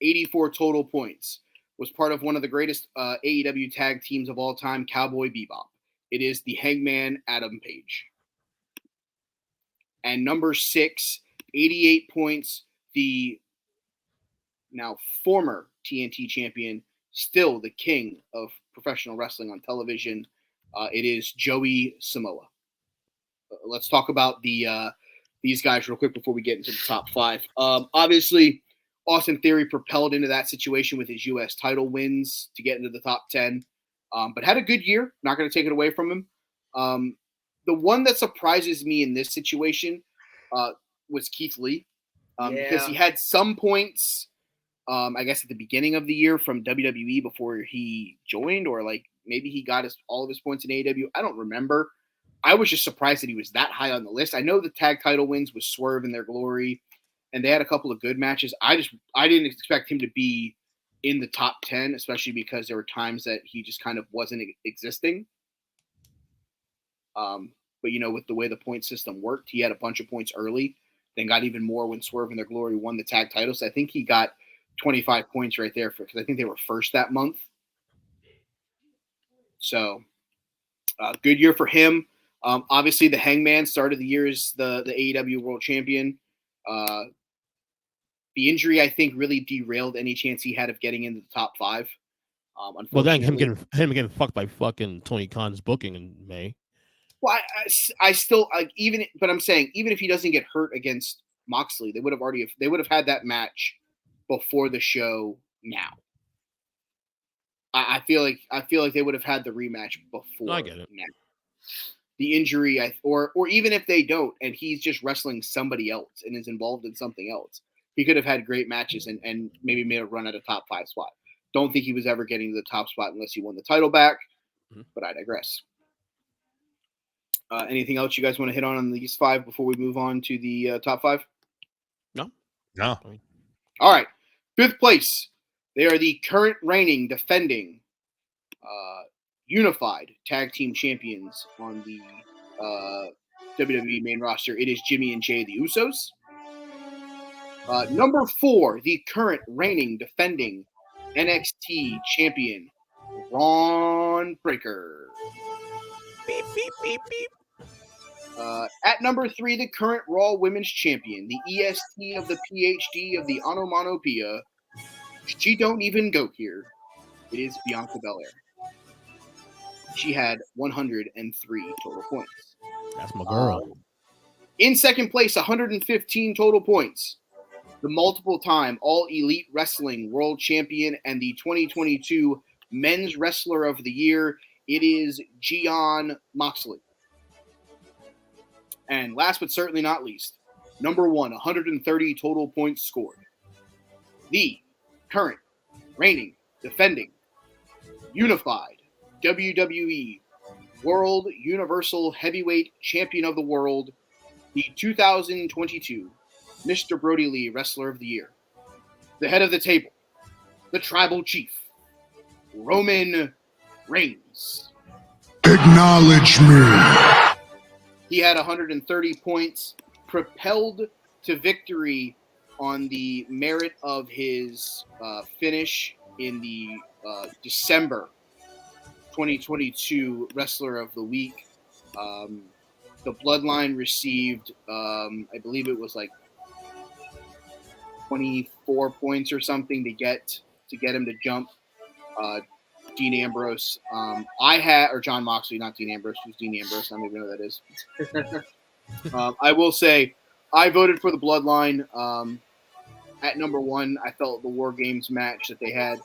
84 total points, was part of one of the greatest AEW tag teams of all time, Cowboy Bebop. It is the Hangman Adam Page. And number 6, 88 points, the now former TNT champion, still the king of professional wrestling on television. It is Joey Samoa. Let's talk about these guys real quick before we get into the top 5. Obviously, Austin Theory propelled into that situation with his U.S. title wins to get into the top 10, but had a good year. Not going to take it away from him. The one that surprises me in this situation was Keith Lee, because he had some points, I guess, at the beginning of the year from WWE before he joined, or like maybe he got all of his points in AEW. I don't remember. I was just surprised that he was that high on the list. I know the tag title wins was Swerve in their glory, and they had a couple of good matches. I didn't expect him to be in the top 10, especially because there were times that he just kind of wasn't existing. But with the way the point system worked, he had a bunch of points early, then got even more when Swerve in their glory won the tag titles. I think he got 25 points right there because I think they were first that month. So good year for him. Obviously, the Hangman started the year as the AEW World Champion. The injury, I think, really derailed any chance he had of getting into the top 5. Well, then him getting fucked by fucking Tony Khan's booking in May. Well, I still but I'm saying even if he doesn't get hurt against Moxley, they would have had that match before the show now. I feel like they would have had the rematch before. No, I get it. Now. The injury, or even if they don't, and he's just wrestling somebody else and is involved in something else, he could have had great matches and maybe made a run at a top 5 spot. Don't think he was ever getting to the top spot unless he won the title back, but I digress. Anything else you guys want to hit on these 5 before we move on to the top 5? No. All right. 5th place. They are the current reigning, defending, unified tag team champions on the WWE main roster. It is Jimmy and Jay, the Usos. Number 4, the current reigning, defending NXT champion, Ron Breakker. Beep, beep, beep, beep. At number 3, the current Raw Women's Champion, the EST of the PhD of the Onomatopoeia. She don't even go here. It is Bianca Belair. She had 103 total points. That's my girl. In second place, 115 total points. The multiple-time All Elite Wrestling World Champion and the 2022 Men's Wrestler of the Year. It is Jon Moxley. And last but certainly not least, number 1, 130 total points scored. The current, reigning, defending, unified WWE World Universal Heavyweight Champion of the World, the 2022 Mr. Brody Lee Wrestler of the Year, the head of the table, the Tribal Chief, Roman Reigns. Acknowledge me. He had 130 points, propelled to victory on the merit of his finish in the December 2022 Wrestler of the Week. The Bloodline received, I believe it was like 24 points or something to get him to jump Dean Ambrose. or Jon Moxley, not Dean Ambrose. Who's Dean Ambrose? I don't even know who that is. I will say I voted for the Bloodline. At number 1, I felt the War Games match that they had,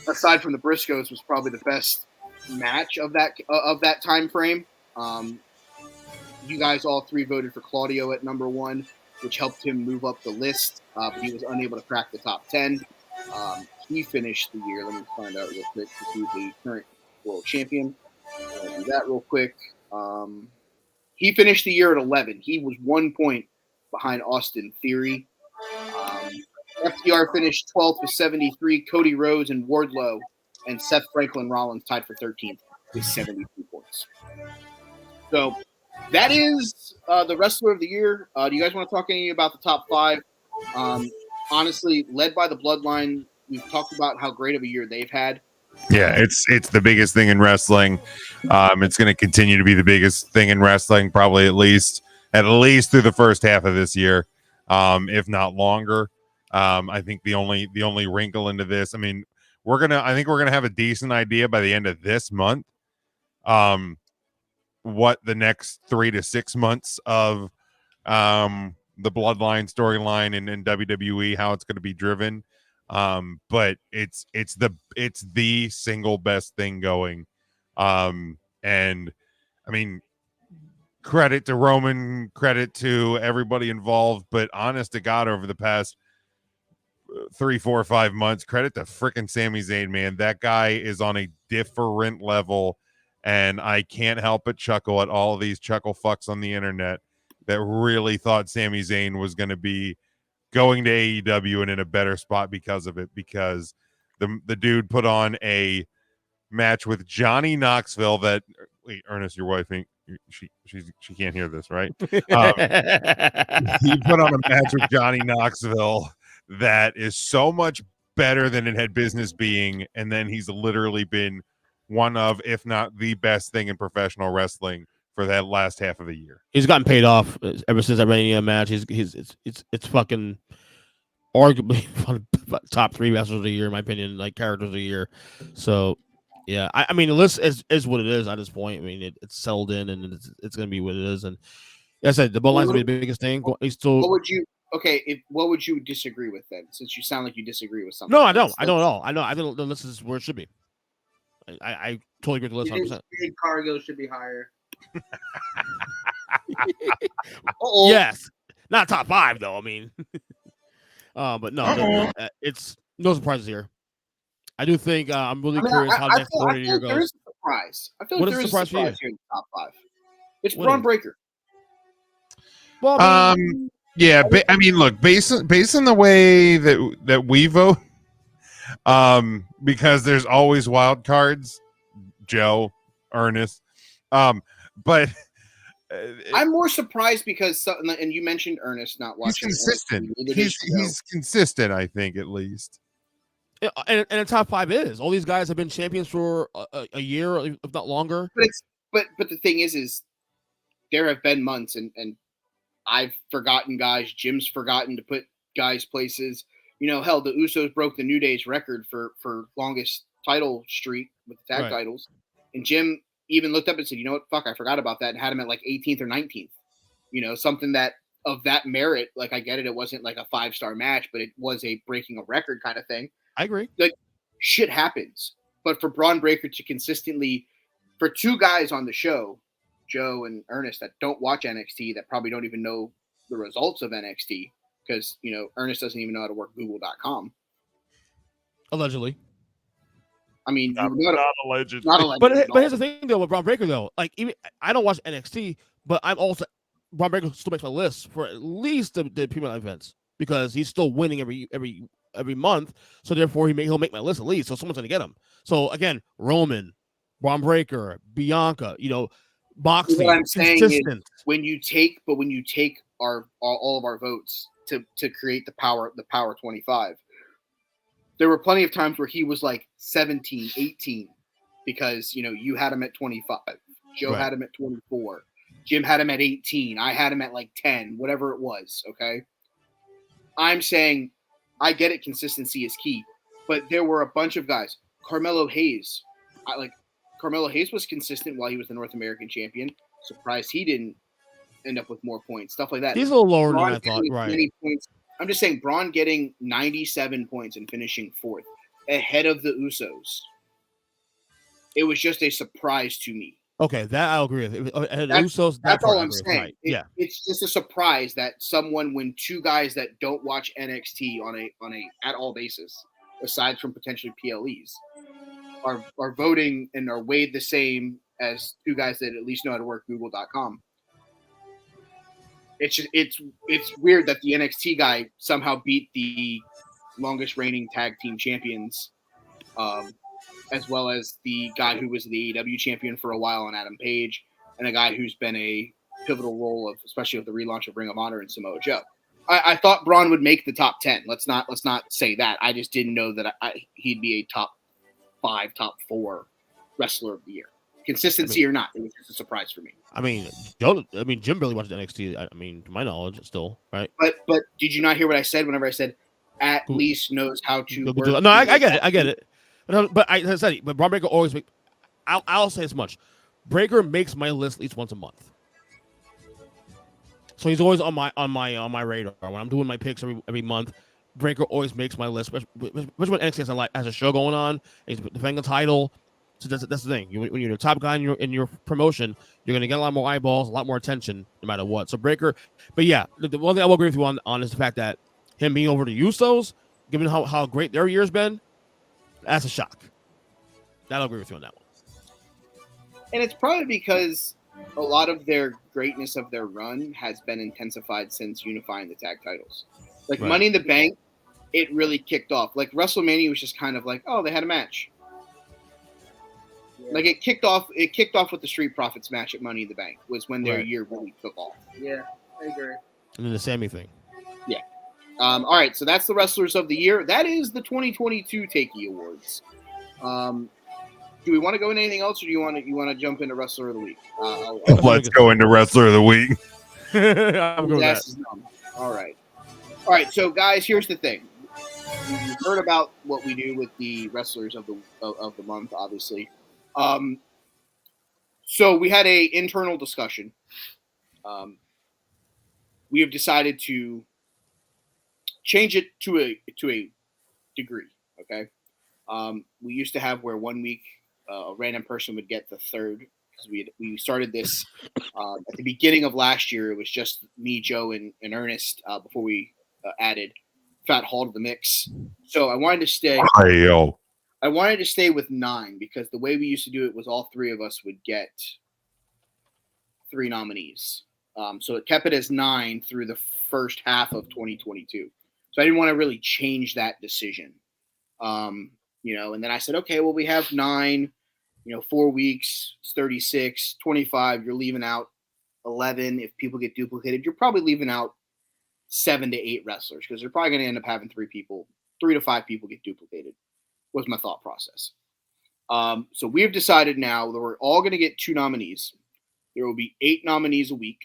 aside from the Briscoes, was probably the best match of that time frame. You guys all 3 voted for Claudio at number 1, which helped him move up the list, but he was unable to crack the top 10. He finished the year. Let me find out real quick because he's the current world champion. I'll do that real quick. He finished the year at 11. He was 1 point behind Austin Theory. FTR finished 12th with 73. Cody Rhodes and Wardlow and Seth Franklin Rollins tied for 13th with 72 points. So that is the Wrestler of the Year. Do you guys want to talk any about the top 5? Honestly, led by the Bloodline, we've talked about how great of a year they've had. Yeah, it's the biggest thing in wrestling. It's going to continue to be the biggest thing in wrestling, probably at least. at least through the first half of this year, if not longer. I think the only wrinkle into this, I mean, I think we're gonna have a decent idea by the end of this month, what the next 3 to 6 months of the Bloodline storyline in WWE, how it's going to be driven. But it's the single best thing going. And I mean, credit to Roman, credit to everybody involved, but honest to God, over the past 3, 4, 5 months, credit to freaking Sami Zayn, man. That guy is on a different level, and I can't help but chuckle at all of these chuckle fucks on the internet that really thought Sami Zayn was going to be going to AEW and in a better spot because of it, because the dude put on a match with Johnny Knoxville that, wait, Ernest, your wife ain't, she can't hear this, right? He put on a match with Johnny Knoxville that is so much better than it had business being, and then he's literally been one of, if not the best thing in professional wrestling for that last half of the year. He's gotten paid off ever since that Mania match. It's fucking arguably top 3 wrestlers of the year, in my opinion, like characters of the year. So yeah, I mean the list is what it is at this point. I mean it's settled in, and it's gonna be what it is. And like I said, the bloodline's gonna be the biggest thing. He's still. What would you disagree with then? Since you sound like you disagree with something. No, I don't. I don't at all. I think the list is where it should be. I totally agree with the list 100%. Big Cargo should be higher. Yes, not top 5 though. I mean, but no, it's no surprises here. I do think I'm really curious how the next quarter year goes. There is a surprise. I feel What like there is a surprise for you? here in the top 5. It's What Braun is it? Breaker. Well, I mean, Yeah, I mean, look, based on the way that we vote, because there's always wild cards, Joe, Ernest, but I'm more surprised because, and you mentioned Ernest not watching. he's consistent. He's consistent, I think, at least. and the top 5 is all these guys have been champions for a year, if not longer. But the thing is there have been months, and I've forgotten guys. Jim's forgotten to put guys places. You know, hell, the Usos broke the New Day's record for longest title streak with the tag titles, and Jim even looked up and said, "You know what? Fuck, I forgot about that," and had him at like 18th or 19th. You know, something that of that merit. Like, I get it; it wasn't like a 5-star match, but it was a breaking a record kind of thing. I agree. Like, shit happens, but for Braun Breaker to consistently, for 2 guys on the show, Joe and Ernest, that don't watch NXT, that probably don't even know the results of NXT, because, you know, Ernest doesn't even know how to work Google.com. Allegedly. I mean, Not alleged. Not alleged. But here's the thing, though, with Braun Breaker, though. Like, even I don't watch NXT, but I'm also Braun Breaker still makes my list for at least the premium events because he's still winning every month. So therefore, he'll make my list at least. So someone's gonna get him. So again, Roman, Braun Breaker, Bianca, you know, Moxley. What I'm saying consistent. is when you take all of our votes to create the power 25, there were plenty of times where he was like 17, 18, because, you know, you had him at 25, Joe had him at 24, Jim had him at 18, I had him at like 10, whatever it was. Okay, I'm saying I get it. Consistency is key, but there were a bunch of guys. Carmelo Hayes, Carmelo Hayes was consistent while he was the North American champion. Surprised he didn't end up with more points. Stuff like that. He's a little lower Braun than I thought. Right. Many points. I'm just saying, Braun getting 97 points and finishing 4th ahead of the Usos. It was just a surprise to me. Okay, that I'll agree with. Usos, that's all I'm saying. Right. Yeah, it's just a surprise that when 2 guys that don't watch NXT on a at all basis, aside from potentially PLEs, are voting and are weighed the same as 2 guys that at least know how to work Google.com. It's weird that the NXT guy somehow beat the longest reigning tag team champions, as well as the guy who was the AEW champion for a while on Adam Page, and a guy who's been a pivotal role of, especially with the relaunch of Ring of Honor and Samoa Joe. I thought Braun would make the top 10. Let's not say that. I just didn't know that he'd be a top 5, top 4 wrestler of the year. Consistency or not, it was just a surprise for me. I mean, Jim really watches NXT. I mean, to my knowledge, still, right? But did you not hear what I said whenever I said at least knows how to work? No, I get it. I get it. But I said, but Braun Breaker always make. I'll say as much. Breaker makes my list at least once a month, so he's always on my radar when I'm doing my picks every month. Breaker always makes my list, especially when NXT has a show going on. He's defending the title, so that's the thing. When you're the top guy in your promotion, you're gonna get a lot more eyeballs, a lot more attention, no matter what. So Breaker, but yeah, the one thing I will agree with you on is the fact that him being over the Usos, given how great their year's been, that's a shock. I'll agree with you on that one. And it's probably because a lot of their greatness of their run has been intensified since unifying the tag titles. Like Right. Money in the Bank, it really kicked off. Like WrestleMania was just kind of like, oh, they had a match. Yeah. Like it kicked off with the Street Profits match at Money in the Bank was when their Right. year really took off. Yeah, I agree. And then the Sammy thing. All right, so that's the Wrestlers of the Year. That is the 2022 Takey Awards. Do we want to go into anything else, or do you want to jump into Wrestler of the Week? Let's go into Wrestler of the Week. I'm good with that. All right. So guys, here's the thing. You've heard about what we do with the Wrestlers of the month, obviously. So we had a internal discussion. We have decided to change it to a degree. Okay. We used to have where 1 week a random person would get the third, because we started this at the beginning of last year. It was just me, Joe, and Ernest before we added Fat Hall to the mix. So I wanted to stay. Hey, yo. I wanted to stay with 9 because the way we used to do it was all 3 of us would get 3 nominees. So it kept it as 9 through the first half of 2022. So I didn't want to really change that decision. And then I said, okay, well, we have 9, 4 weeks, it's 36, 25. You're leaving out 11. If people get duplicated, you're probably leaving out 7 to 8 wrestlers, because they're probably going to end up having 3 to 5 people get duplicated, was my thought process. So we have decided now that we're all going to get 2 nominees. There will be 8 nominees a week.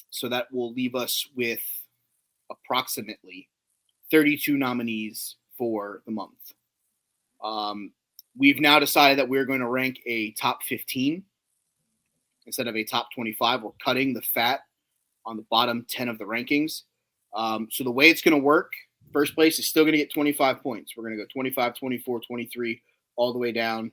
So that will leave us with approximately 32 nominees for the month. We've now decided that we're going to rank a top 15 instead of a top 25. We're cutting the fat on the bottom 10 of the rankings. So the way it's going to work, first place is still going to get 25 points. We're going to go 25, 24, 23, all the way down.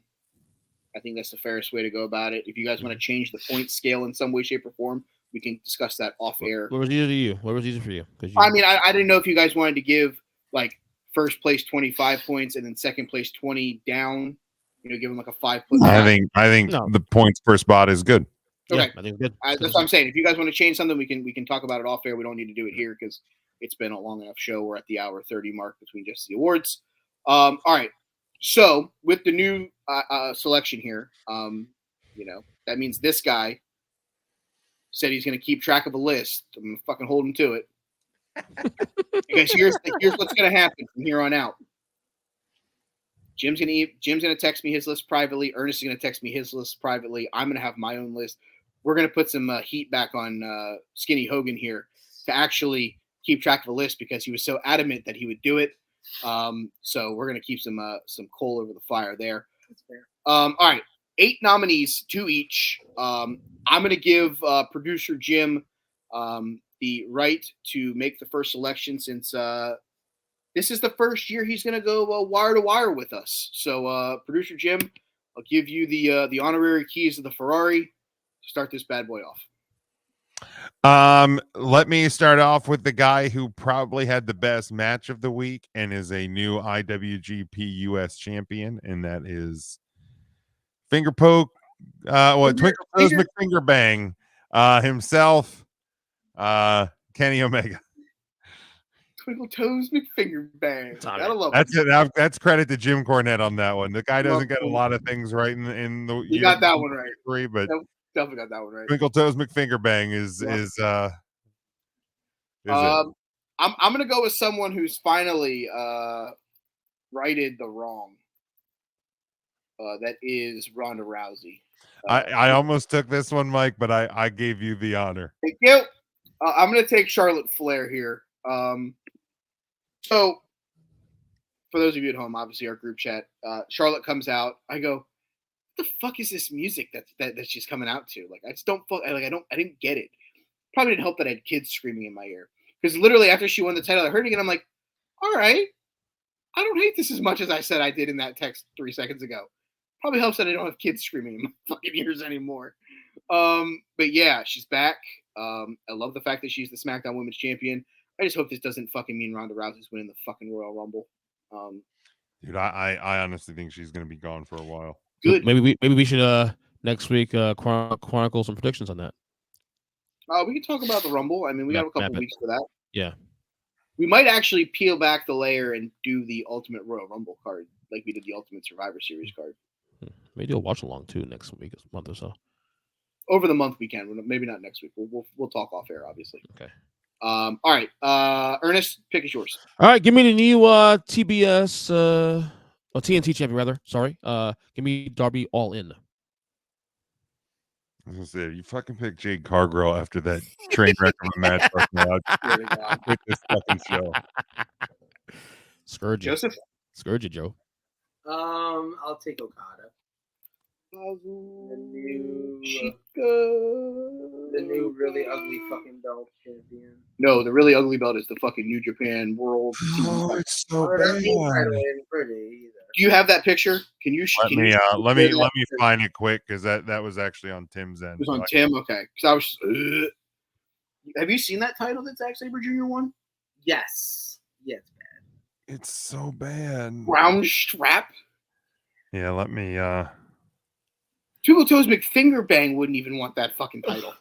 I think that's the fairest way to go about it. If you guys want to change the point scale in some way, shape, or form, we can discuss that off air. What was easier to you? What was easier for you? I mean, I didn't know if you guys wanted to give like first place 25 points and then second place 20 down. Give them like a 5-point. I think No. the points per spot is good. Okay. Yeah, I think it's good. That's what I'm saying. If you guys want to change something, we can talk about it off air. We don't need to do it here because it's been a long enough show. We're at the hour 30 mark between just the awards. All right. So with the new selection here, that means this guy said he's going to keep track of a list. I'm going to fucking hold him to it. Because here's what's going to happen from here on out. Jim's gonna text me his list privately. Ernest is gonna text me his list privately. I'm gonna have my own list. We're gonna put some heat back on Skinny Hogan here to actually keep track of a list because he was so adamant that he would do it. So we're gonna keep some coal over the fire there. That's fair. All right, 8 nominees, 2 each. I'm gonna give producer Jim the right to make the first selection since. This is the first year he's going to go wire to wire with us. So, producer Jim, I'll give you the honorary keys of the Ferrari to start this bad boy off. Let me start off with the guy who probably had the best match of the week and is a new IWGP US champion, and that is Twinkle Toes McFinger Bang himself, Kenny Omega. Twinkle Toes McFinger Bang. Gotta love That's it. That's credit to Jim Cornette on that one. The guy doesn't get a lot of things right in the. You got that one right. But definitely got that one right. Twinkle Toes McFinger Bang is it. I'm gonna go with someone who's finally righted the wrong. that is Ronda Rousey. I almost took this one, Mike, but I gave you the honor. Thank you. I'm going to take Charlotte Flair here. So, for those of you at home, obviously our group chat, Charlotte comes out. I go, what the fuck is this music that she's coming out to? Like, I just don't I didn't get it. Probably didn't help that I had kids screaming in my ear. Because literally after she won the title, I heard it again. I'm like, all right, I don't hate this as much as I said I did in that text 3 seconds ago. Probably helps that I don't have kids screaming in my fucking ears anymore. But yeah, she's back. I love the fact that she's the SmackDown Women's Champion. I just hope this doesn't fucking mean Ronda Rousey's winning the fucking Royal Rumble. Dude, I honestly think she's gonna be gone for a while. Good. Maybe we should next week chronicle some predictions on that. We can talk about the Rumble. I mean, we have a couple weeks for that. Yeah. We might actually peel back the layer and do the Ultimate Royal Rumble card like we did the Ultimate Survivor Series card. Maybe a watch along too next week, month or so. Over the month we can. Maybe not next week. We'll talk off air, obviously. Okay. All right. Ernest, pick is yours. All right, give me the new TBS TNT champion rather. Sorry. Give me Darby All In. I was gonna say, you fucking picked Jade Cargill after that train wreck of a match. I quit this fucking show. Scourge it. Joseph? Scourge it, Joe. I'll take Okada. The new really ugly fucking belt champion. No, the really ugly belt is the fucking New Japan World. Oh, it's so Oh, that ain't bad. pretty either. Do you have that picture? Can you? Let me find it quick because that was actually on Tim's end. It was on Tim. Okay, because I was. Have you seen that title that Zack Sabre Jr. won? Yes. Yeah, it's bad. It's so bad. Brown strap. Yeah, let me. Twinkle Toes McFingerbang wouldn't even want that fucking title,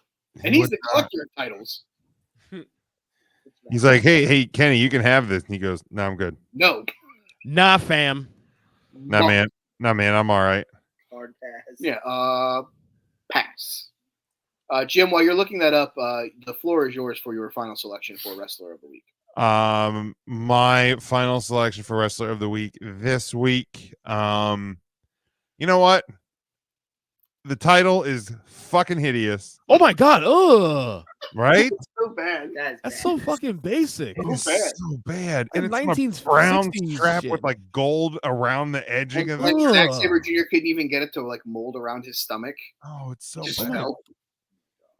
and he's the collector of titles. He's like, hey, Kenny, you can have this. And he goes, no, I'm good. No. Nah, fam. Nah, man, I'm all right. Hard pass. Yeah. Pass. Jim, while you're looking that up, the floor is yours for your final selection for Wrestler of the Week. My final selection for Wrestler of the Week this week. You know what? The title is fucking hideous. Oh my god. Ugh. Right? So bad. That's so fucking basic. It is bad. so bad. And Like it's a brown 1960s strap shit. with like gold around the edging of Like it. Zack Ugh. Sabre Jr. couldn't even get it to like mold around his stomach. Oh, it's so Just bad. fell.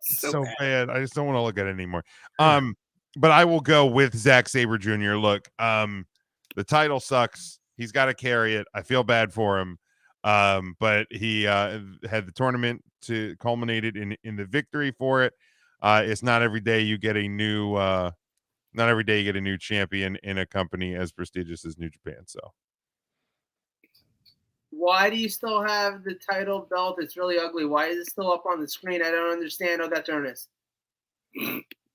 It's so bad. I just don't want to look at it anymore. But I will go with Zack Sabre Jr. Look, the title sucks. He's got to carry it. I feel bad for him. But he had the tournament to culminated in the victory for it. It's not every day you get a new champion in a company as prestigious as New Japan. So Why do you still have the title belt? It's really ugly. Why is it still up on the screen? I don't understand. Oh, that's Ernest.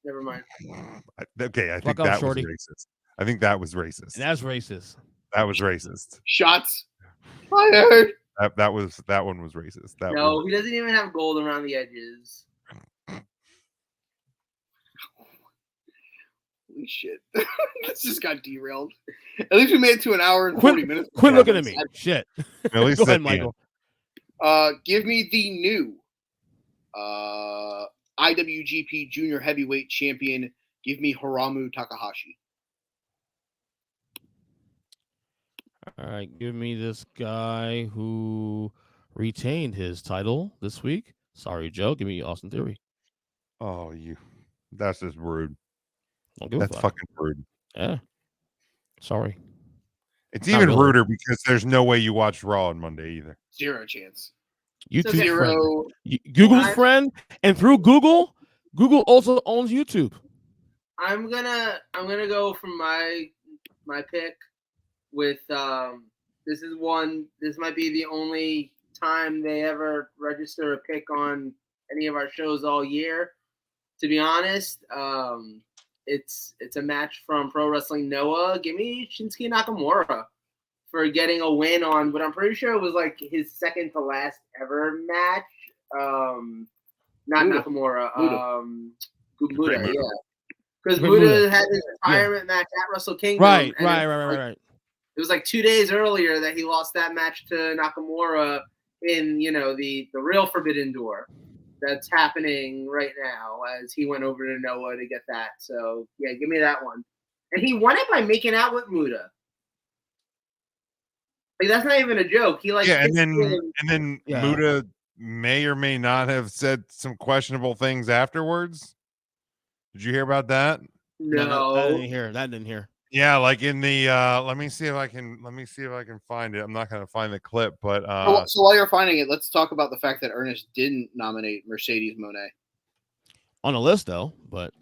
Never mind. okay, I think Fuck off, that Shorty. was racist. I think that was racist. And that's racist. That was racist. Shots fired. That one was racist. No, he doesn't even have gold around the edges. Holy shit. This just got derailed. At least we made it to an hour and 40 minutes. Quit looking at me. Shit. At least Go ahead, at the end. Michael. Give me the new IWGP Junior Heavyweight Champion. Give me Hiromu Takahashi. All right, give me this guy who retained his title this week. Sorry, Joe. Give me Austin Theory. Oh, that's just rude. Don't give a That's fuck. fucking rude. Yeah. Sorry. It's Not even really. ruder because there's no way you watched Raw on Monday either. Zero chance. YouTube friend. Zero. Google's friend, and through Google also owns YouTube. I'm gonna go from my pick with this might be the only time they ever register a pick on any of our shows all year. To be honest, it's a match from Pro Wrestling Noah. Give me Shinsuke Nakamura for getting a win on what I'm pretty sure was like his second to last ever match. Not Muda. Nakamura. Muda. Yeah. Because Muda. Muda had his retirement match at Wrestle Kingdom. Right. and it was It was like 2 days earlier that he lost that match to Nakamura in, the real Forbidden Door that's happening right now as he went over to Noah to get that. So, yeah, give me that one. And he won it by making out with Muda. Like, that's not even a joke. He and then Yeah. Muda may or may not have said some questionable things afterwards. Did you hear about that? No. I didn't hear. That didn't hear. Yeah, like in the let me see if I can find it. I'm not going to find the clip, but So while you're finding it, let's talk about the fact that Ernest didn't nominate Mercedes Moné On a list though, but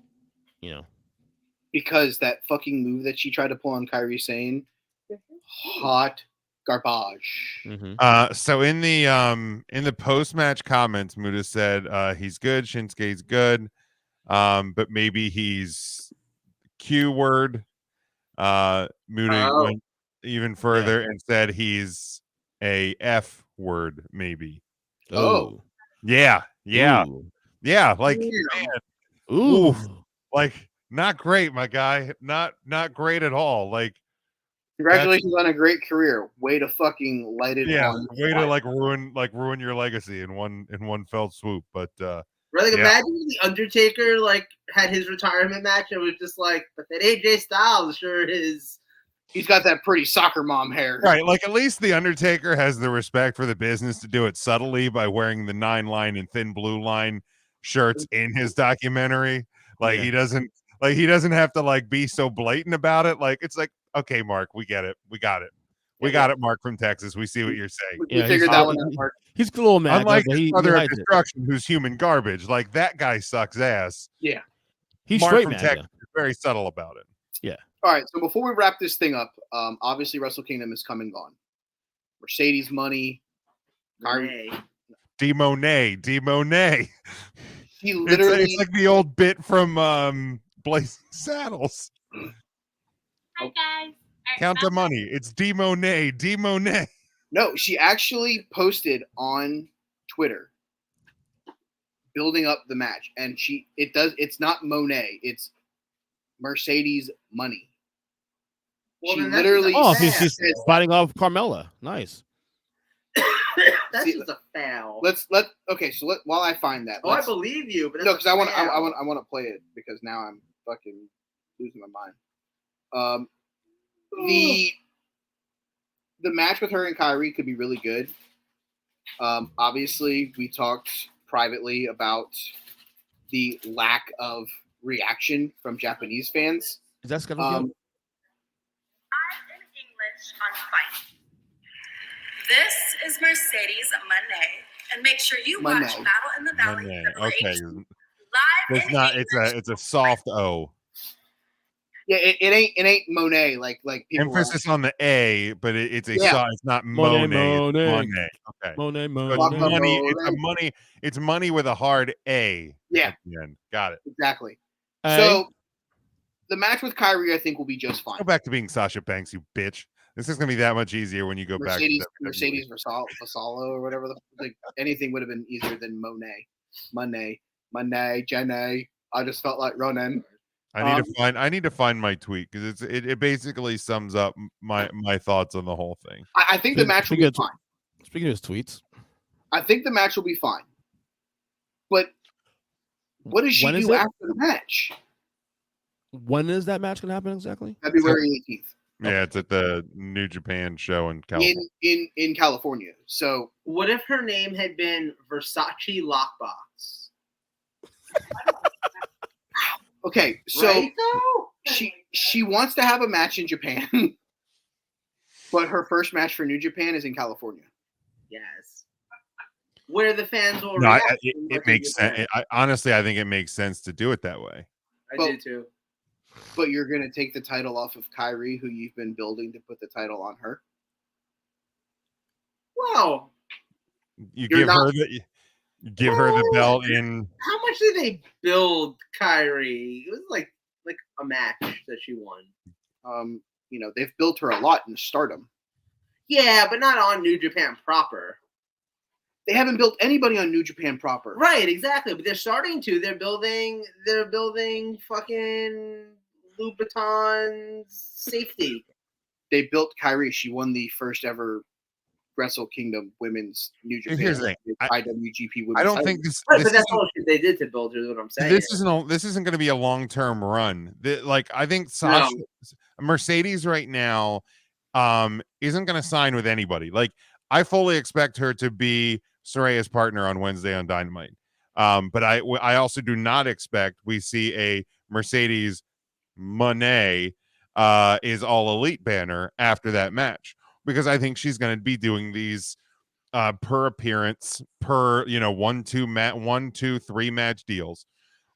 because that fucking move that she tried to pull on Kairi Sane, hot garbage. Mm-hmm. So in the post-match comments, Muda said he's good, Shinsuke's good, but maybe he's Q word. Muda went even further and said he's a F word, maybe. Oh. Yeah. Ooh. Yeah, like Ooh. oof, like not great, my guy. Not great at all. Like Congratulations on a great career. Way to fucking light it on. way to ruin your legacy in one fell swoop. But Really, imagine if the Undertaker had his retirement match and it was just like, but that AJ Styles sure is. He's got that pretty soccer mom hair. right, like at least the Undertaker has the respect for the business to do it subtly by wearing the 9-line and thin blue line shirts in his documentary. Like he doesn't have to be so blatant about it. Like it's like, okay, Mark, we get it. We got it. We got it, Mark from Texas. We see what you're saying. We figured that one out, Mark. He's a little mad. Unlike but his he brother of hides it. Destruction, who's human garbage. Like that guy sucks ass. Yeah. He's Mark straight from mad. Texas is very subtle about it. Yeah. All right, so before we wrap this thing up, obviously Wrestle Kingdom is come and gone. Mercedes money, Kairi. D Monet. She literally. It's like the old bit from Blazing Saddles. Hi guys. Count the money. It's D Monet. No, she actually posted on Twitter building up the match, and it's not Monet, it's Mercedes money. Well, She then that's literally. just a She's fighting off Carmella. Nice. That's See, just a foul. While I find that. I believe you, but No, because I want to play it because now I'm fucking losing my mind. The match with her and Kairi could be really good. Obviously, we talked privately about the lack of reaction from Japanese fans. Is that scheduled? I'm in English on Fight. This is Mercedes Monday, and make sure you watch Monday. Battle in the Valley. Monet. February Okay. 18th, live It's in not. English. It's a soft O. Yeah, it ain't Monet like people. Emphasis on the A, but it's it's not Monet, Monet. It's Monet. Monet. Okay. Monet. So it's money. It's money with a hard A. Yeah. At the end. Got it. Exactly. Hey. So the match with Kairi, I think, will be just fine. Go back to being Sasha Banks, you bitch. This is gonna be that much easier when you go back to Mercedes Vassallo or whatever. Anything would have been easier than Monet, Jenny. I just felt like running. I need to find my tweet because it basically sums up my thoughts on the whole thing. I think the match will be fine. Speaking of his tweets, I think the match will be fine. But what does she do after the match? When is that match going to happen exactly? February 18th. Yeah, it's at the New Japan show in California. In California. So what if her name had been Versace Lockbox? Okay, so right, though? she wants to have a match in Japan, but her first match for New Japan is in California. Yes. Where the fans will No, react. it makes sense. Honestly, I think it makes sense to do it that way. I do too. But you're going to take the title off of Kairi, who you've been building to put the title on her? Wow. You give her the belt in. How much did they build Kairi? It was like a match that she won. They've built her a lot in Stardom. Yeah, but not on New Japan proper. They haven't built anybody on New Japan proper. Right, exactly. But they're starting to. They're building fucking Louboutin's safety. they built Kyrie. She won the first ever Wrestle Kingdom Women's New Japan Here's the thing. IWGP Women's I don't title. think this. Right, this but that's isn't- all they did to build her. Is what I'm saying. This isn't going to be a long-term run. Like I think Sasha Mercedes right now isn't going to sign with anybody. Like I fully expect her to be Soraya's partner on Wednesday on Dynamite. But I also do not expect we see a Mercedes Monet is all elite banner after that match, because I think she's going to be doing these per appearance, per 1 2 3 match deals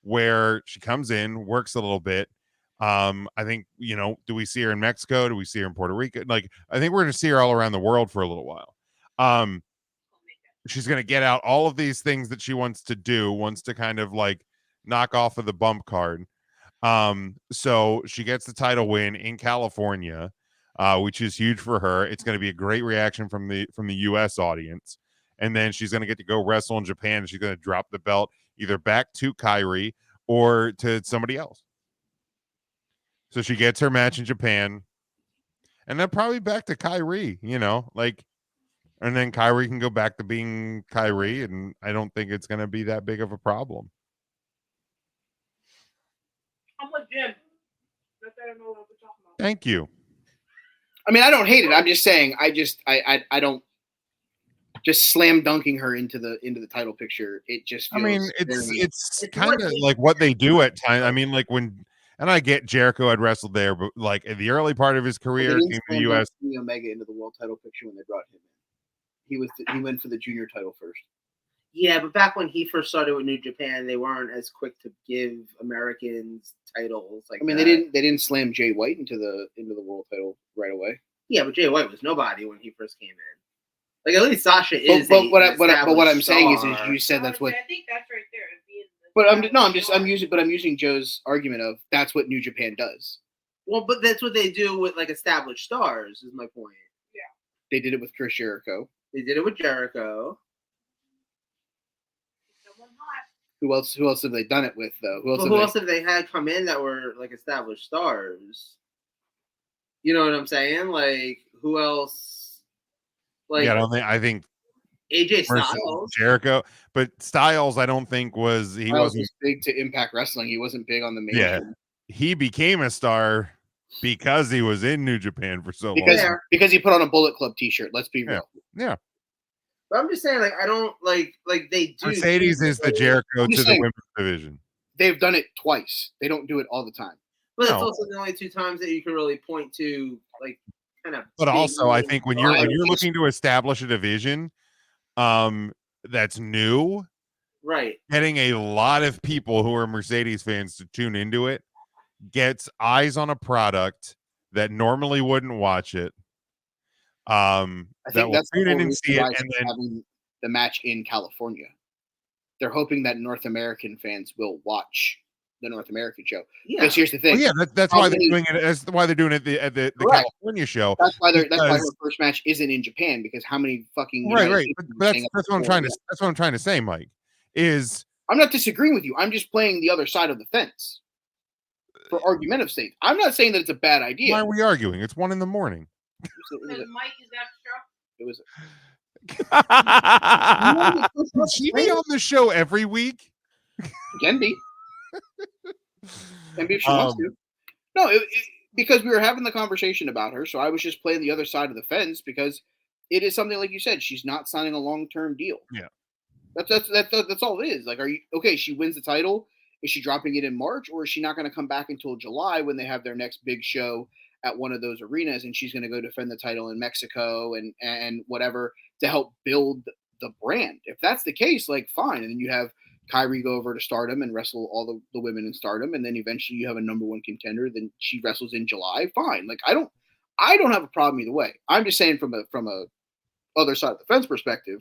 where she comes in, works a little bit. I think, do we see her in Mexico? Do we see her in Puerto Rico? Like, I think we're going to see her all around the world for a little while. She's going to get out all of these things that she wants to kind of like knock off of the bump card. So she gets the title win in California, which is huge for her. It's going to be a great reaction from the US audience. And then she's going to get to go wrestle in Japan, and she's going to drop the belt either back to Kyrie or to somebody else. So she gets her match in Japan, and then probably back to Kyrie, and then Kyrie can go back to being Kyrie, and I don't think it's going to be that big of a problem. I'm with Jim. I don't know what we're talking about. Thank you. I mean, I don't hate it. I'm just saying, I don't just slam dunking her into the title picture. It just feels it's kind of like what they do at times. I mean, like and I get Jericho had wrestled there, but like in the early part of his career, came to the US. Omega into the world title picture when they brought him in. He went for the junior title first. Yeah, but back when he first started with New Japan, they weren't as quick to give Americans titles. Like, they didn't slam Jay White into the world title right away. Yeah, but Jay White was nobody when he first came in. Like, at least Sasha is. But what I'm saying is you said that's what. I think that's right there. I'm using Joe's argument of that's what New Japan does. Well, but that's what they do with like established stars. Is my point. Yeah. They did it with Chris Jericho. They did it with Jericho. Who else have they done it with though? Who else have they had come in that were like established stars? You know what I'm saying? Like, who else? Like, yeah, I think AJ Styles, Jericho, but Styles, I don't think he wasn't big to Impact Wrestling. He wasn't big on the main. Yeah, he became a star because he was in New Japan for so long. Because he put on a Bullet Club T-shirt. Let's be real. Yeah. But I'm just saying, like, I don't like they do. Mercedes is the Jericho to the women's division. They've done it twice. They don't do it all the time. But it's also the only two times that you can really point to, like, kind of. But also, I think when you're looking to establish a division, that's new, right? Getting a lot of people who are Mercedes fans to tune into it gets eyes on a product that normally wouldn't watch it. I think that's tune in and see it, and then having the match in California. They're hoping that North American fans will watch the North American show. Yeah. Because here's the thing. Well, yeah, that's why they're doing it. That's why they're doing it at the California show. That's why their first match isn't in Japan, because how many fucking right. But that's what I'm trying to. That's what I'm trying to say, Mike. Is I'm not disagreeing with you. I'm just playing the other side of the fence for argumentative sake. I'm not saying that it's a bad idea. Why are we arguing? It's 1 a.m. Because Mike is extra. It was. Should she be on the show every week? Can be. Can be if she wants to. No, because we were having the conversation about her, so I was just playing the other side of the fence, because it is something like you said. She's not signing a long-term deal. Yeah, that's all it is. Like, are you okay? She wins the title. Is she dropping it in March, or is she not going to come back until July when they have their next big show at one of those arenas, and she's going to go defend the title in Mexico and whatever to help build the brand? If that's the case, like, fine. And then you have Kyrie go over to Stardom and wrestle all the women in Stardom, and then eventually you have a number one contender. Then she wrestles in July. Fine. Like, I don't have a problem either way. I'm just saying from a other side of the fence perspective,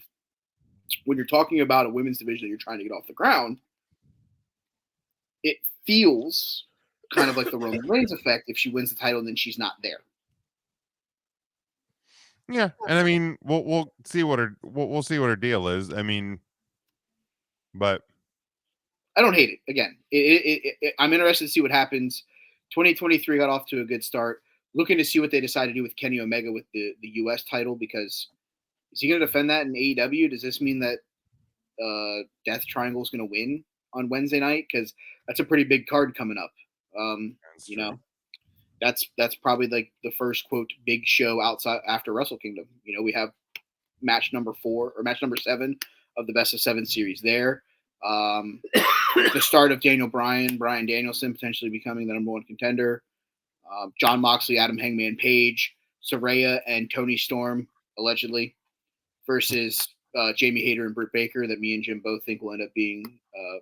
when you're talking about a women's division that you're trying to get off the ground, it feels kind of like the Roman Reigns effect. If she wins the title and then she's not there. Yeah, and I mean, we'll see what we'll see what her deal is. I mean, but I don't hate it. Again, I'm interested to see what happens. 2023 got off to a good start. looking to see what they decide to do with Kenny Omega with the U.S. title, because is he going to defend that in AEW? Does this mean that Death Triangle is going to win on Wednesday night? Because that's a pretty big card coming up. You know, that's probably like the first quote big show outside after Wrestle Kingdom. You know, we have match number 7 of the best of 7 series there. The start of Daniel Bryan Danielson potentially becoming the number 1 contender. John Moxley, Adam Hangman Page, Saraya, and Tony Storm allegedly versus Jamie Hayter and Britt Baker, that me and Jim both think will end up being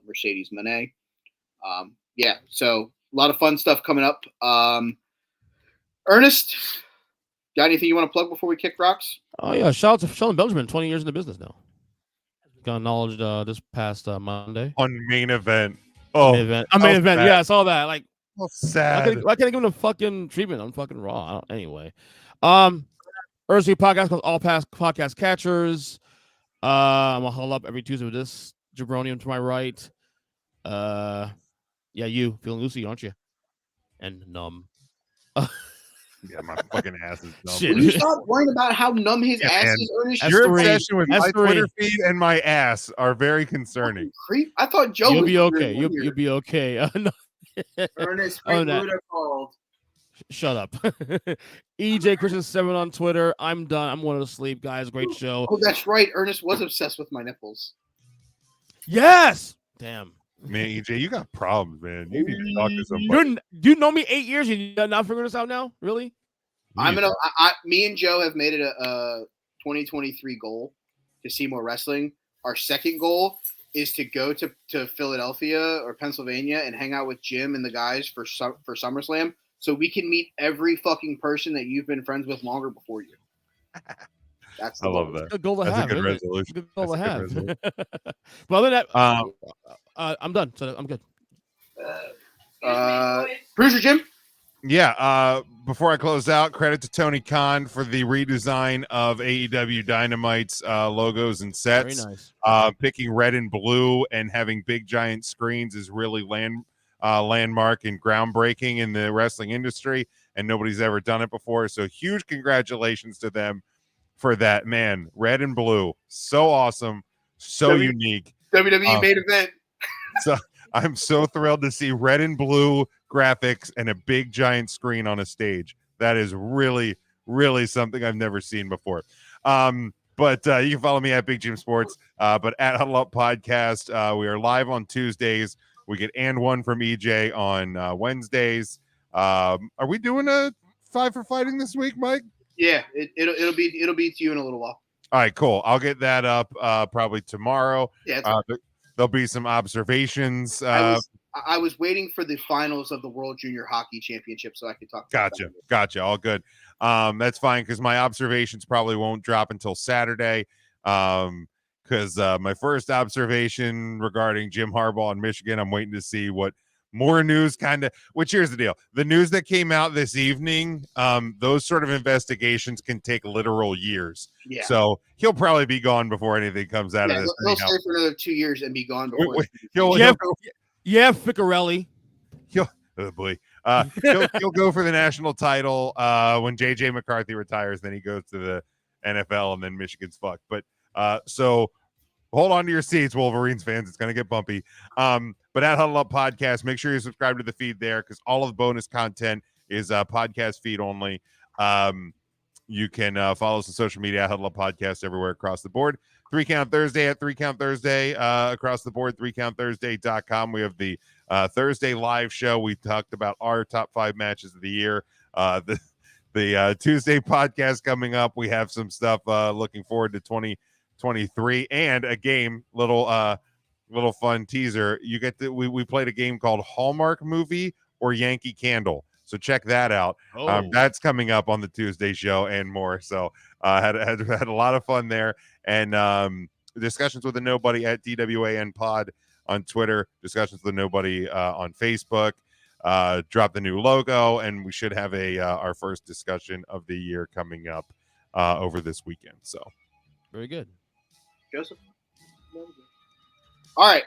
Mercedes Moné. Yeah, so a lot of fun stuff coming up. Ernest, got anything you want to plug before we kick rocks? Oh yeah, shout out to Sheldon Benjamin, 20 years in the business now. Got acknowledged this past Monday on main event. Oh, main event. Yeah, I saw that. Like, sad. Why can't I give him the fucking treatment on fucking Raw? Anyway, Earthly Podcast called All Past Podcast Catchers. I'm gonna huddle up every Tuesday with this jabroni to my right. Yeah, you feeling loosey, aren't you? And numb. Yeah, my fucking ass is numb. Will you stop worrying about how numb his ass is, Ernest? Your obsession with my Twitter feed and my ass are very concerning. Creep. I thought Joe You'll was be okay. You'll be okay. Ernest Buddha called. Shut up. EJ Christian 7 on Twitter. I'm done. I'm going to sleep, guys. Great show. Oh, that's right. Ernest was obsessed with my nipples. Yes. Damn. Man, EJ, you got problems, man. You need to talk to somebody. You know me 8 years. You're not figuring this out now? Really? Me and Joe have made it a 2023 goal to see more wrestling. Our second goal is to go to Philadelphia or Pennsylvania and hang out with Jim and the guys for SummerSlam, so we can meet every fucking person that you've been friends with longer before you. That's I love that. Good goal to That's have. a good resolution. Good goal to have. Well, other than that, I'm done. So I'm good. Producer Jim? Yeah. Before I close out, credit to Tony Khan for the redesign of AEW Dynamite's logos and sets. Very nice. Picking red and blue and having big giant screens is really landmark and groundbreaking in the wrestling industry, and nobody's ever done it before. So huge congratulations to them for that, man. Red and blue, so awesome, so unique. WWE main event. So I'm so thrilled to see red and blue graphics and a big giant screen on a stage. That is really, really something I've never seen before. But you can follow me at Big Jim Sports, but at Huddle Up Podcast. We are live on Tuesdays. We get and one from EJ on Wednesdays. Are we doing a 5 for Fighting this week, Mike? Yeah, it'll be to you in a little while. All right, cool. I'll get that up probably tomorrow. Yeah, there'll be some observations. I was waiting for the finals of the World Junior Hockey Championship so I could talk. Gotcha. All good. That's fine because my observations probably won't drop until Saturday. Because my first observation regarding Jim Harbaugh in Michigan, I'm waiting to see what more news which here's the deal. The news that came out this evening, those sort of investigations can take literal years. Yeah. So he'll probably be gone before anything comes out of this. He'll stay for another 2 years and be gone before. Yeah, Ficarelli. Oh boy. He'll go for the national title when JJ McCarthy retires. Then he goes to the NFL, and then Michigan's fucked. But so hold on to your seats, Wolverines fans. It's going to get bumpy. But at Huddle Up Podcast, make sure you subscribe to the feed there because all of the bonus content is podcast feed only. You can follow us on social media at Huddle Up Podcast everywhere across the board. 3 Count Thursday at 3 Count Thursday across the board, 3countthursday.com. We have the Thursday live show. We talked about our top 5 matches of the year. The Tuesday podcast coming up. We have some stuff looking forward to 2023 and a game, little fun teaser. You get we played a game called Hallmark Movie or Yankee Candle. So check that out. That's coming up on the Tuesday show and more. So had a lot of fun there. And discussions with a nobody at DWAN Pod on Twitter. Discussions with a nobody on Facebook. Drop the new logo, and we should have our first discussion of the year coming up over this weekend. So very good, Joseph. All right,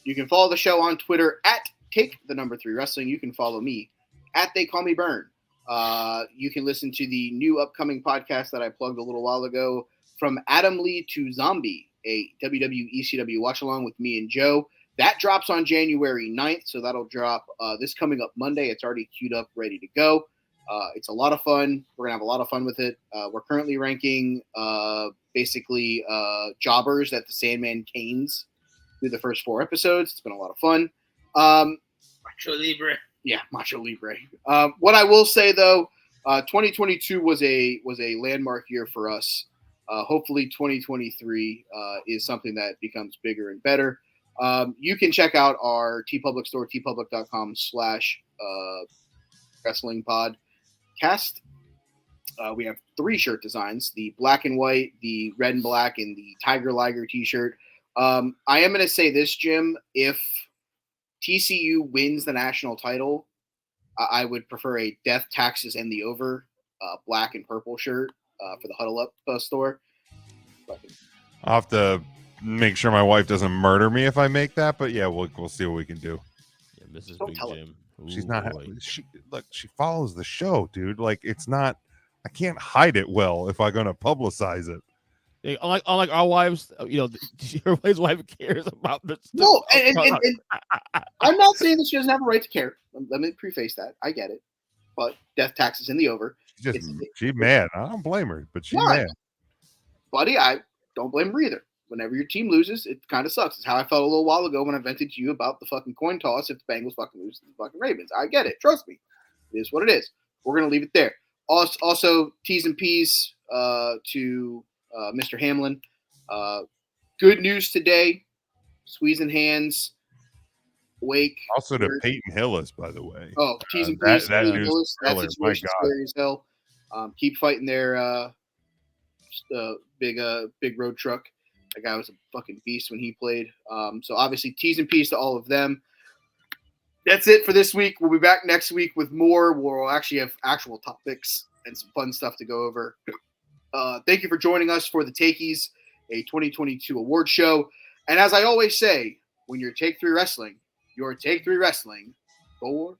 you can follow the show on Twitter at Take3 Wrestling. You can follow me at They Call Me Burn. You can listen to the new upcoming podcast that I plugged a little while ago, From Adam Lee to Zombie, a WWE ECW watch along with me and Joe. That drops on January 9th, so that'll drop this coming up Monday. It's already queued up, ready to go. It's a lot of fun. We're going to have a lot of fun with it. We're currently ranking basically jobbers that the Sandman canes through the first 4 episodes. It's been a lot of fun. Macho Libre. Yeah, Macho Libre. What I will say, though, 2022 was a landmark year for us. Hopefully 2023 is something that becomes bigger and better. You can check out our TeePublic store, teepublic.com/wrestling podcast. We have 3 shirt designs, the black and white, the red and black, and the Tiger Liger t-shirt. I am going to say this, Jim, if TCU wins the national title, I would prefer a Death, Taxes, and the Over black and purple shirt for the Huddle Up store. I'll have to make sure my wife doesn't murder me if I make that, but yeah, we'll see what we can do. Yeah, Mrs. Don't Big tell her. Jim. She's Ooh, not. boy. She follows the show, dude. Like, it's not. I can't hide it well if I'm gonna publicize it. Yeah, unlike our wives, everybody's wife cares about this. No, and I'm not saying that she doesn't have a right to care. Let me preface that. I get it. But Death, Taxes, and the Over. She's mad. I don't blame her, but she's Yeah, mad. Buddy, I don't blame her either. Whenever your team loses, it kind of sucks. It's how I felt a little while ago when I vented to you about the fucking coin toss if the Bengals fucking lose to the fucking Ravens. I get it. Trust me. It is what it is. We're going to leave it there. Also, T's and P's to Mr. Hamlin. Good news today. Squeezing hands. Wake. Also to Peyton Hillis, by the way. Oh, T's and P's. That Peyton news Hillis. That killer. My situation God. scary as hell. Keep fighting their big road truck. That guy was a fucking beast when he played. So obviously T's and P's to all of them. That's it for this week. We'll be back next week with more. We'll actually have actual topics and some fun stuff to go over. Thank you for joining us for the Takeys, a 2022 award show. And as I always say, when you're Take 3 Wrestling, you're Take 3 Wrestling for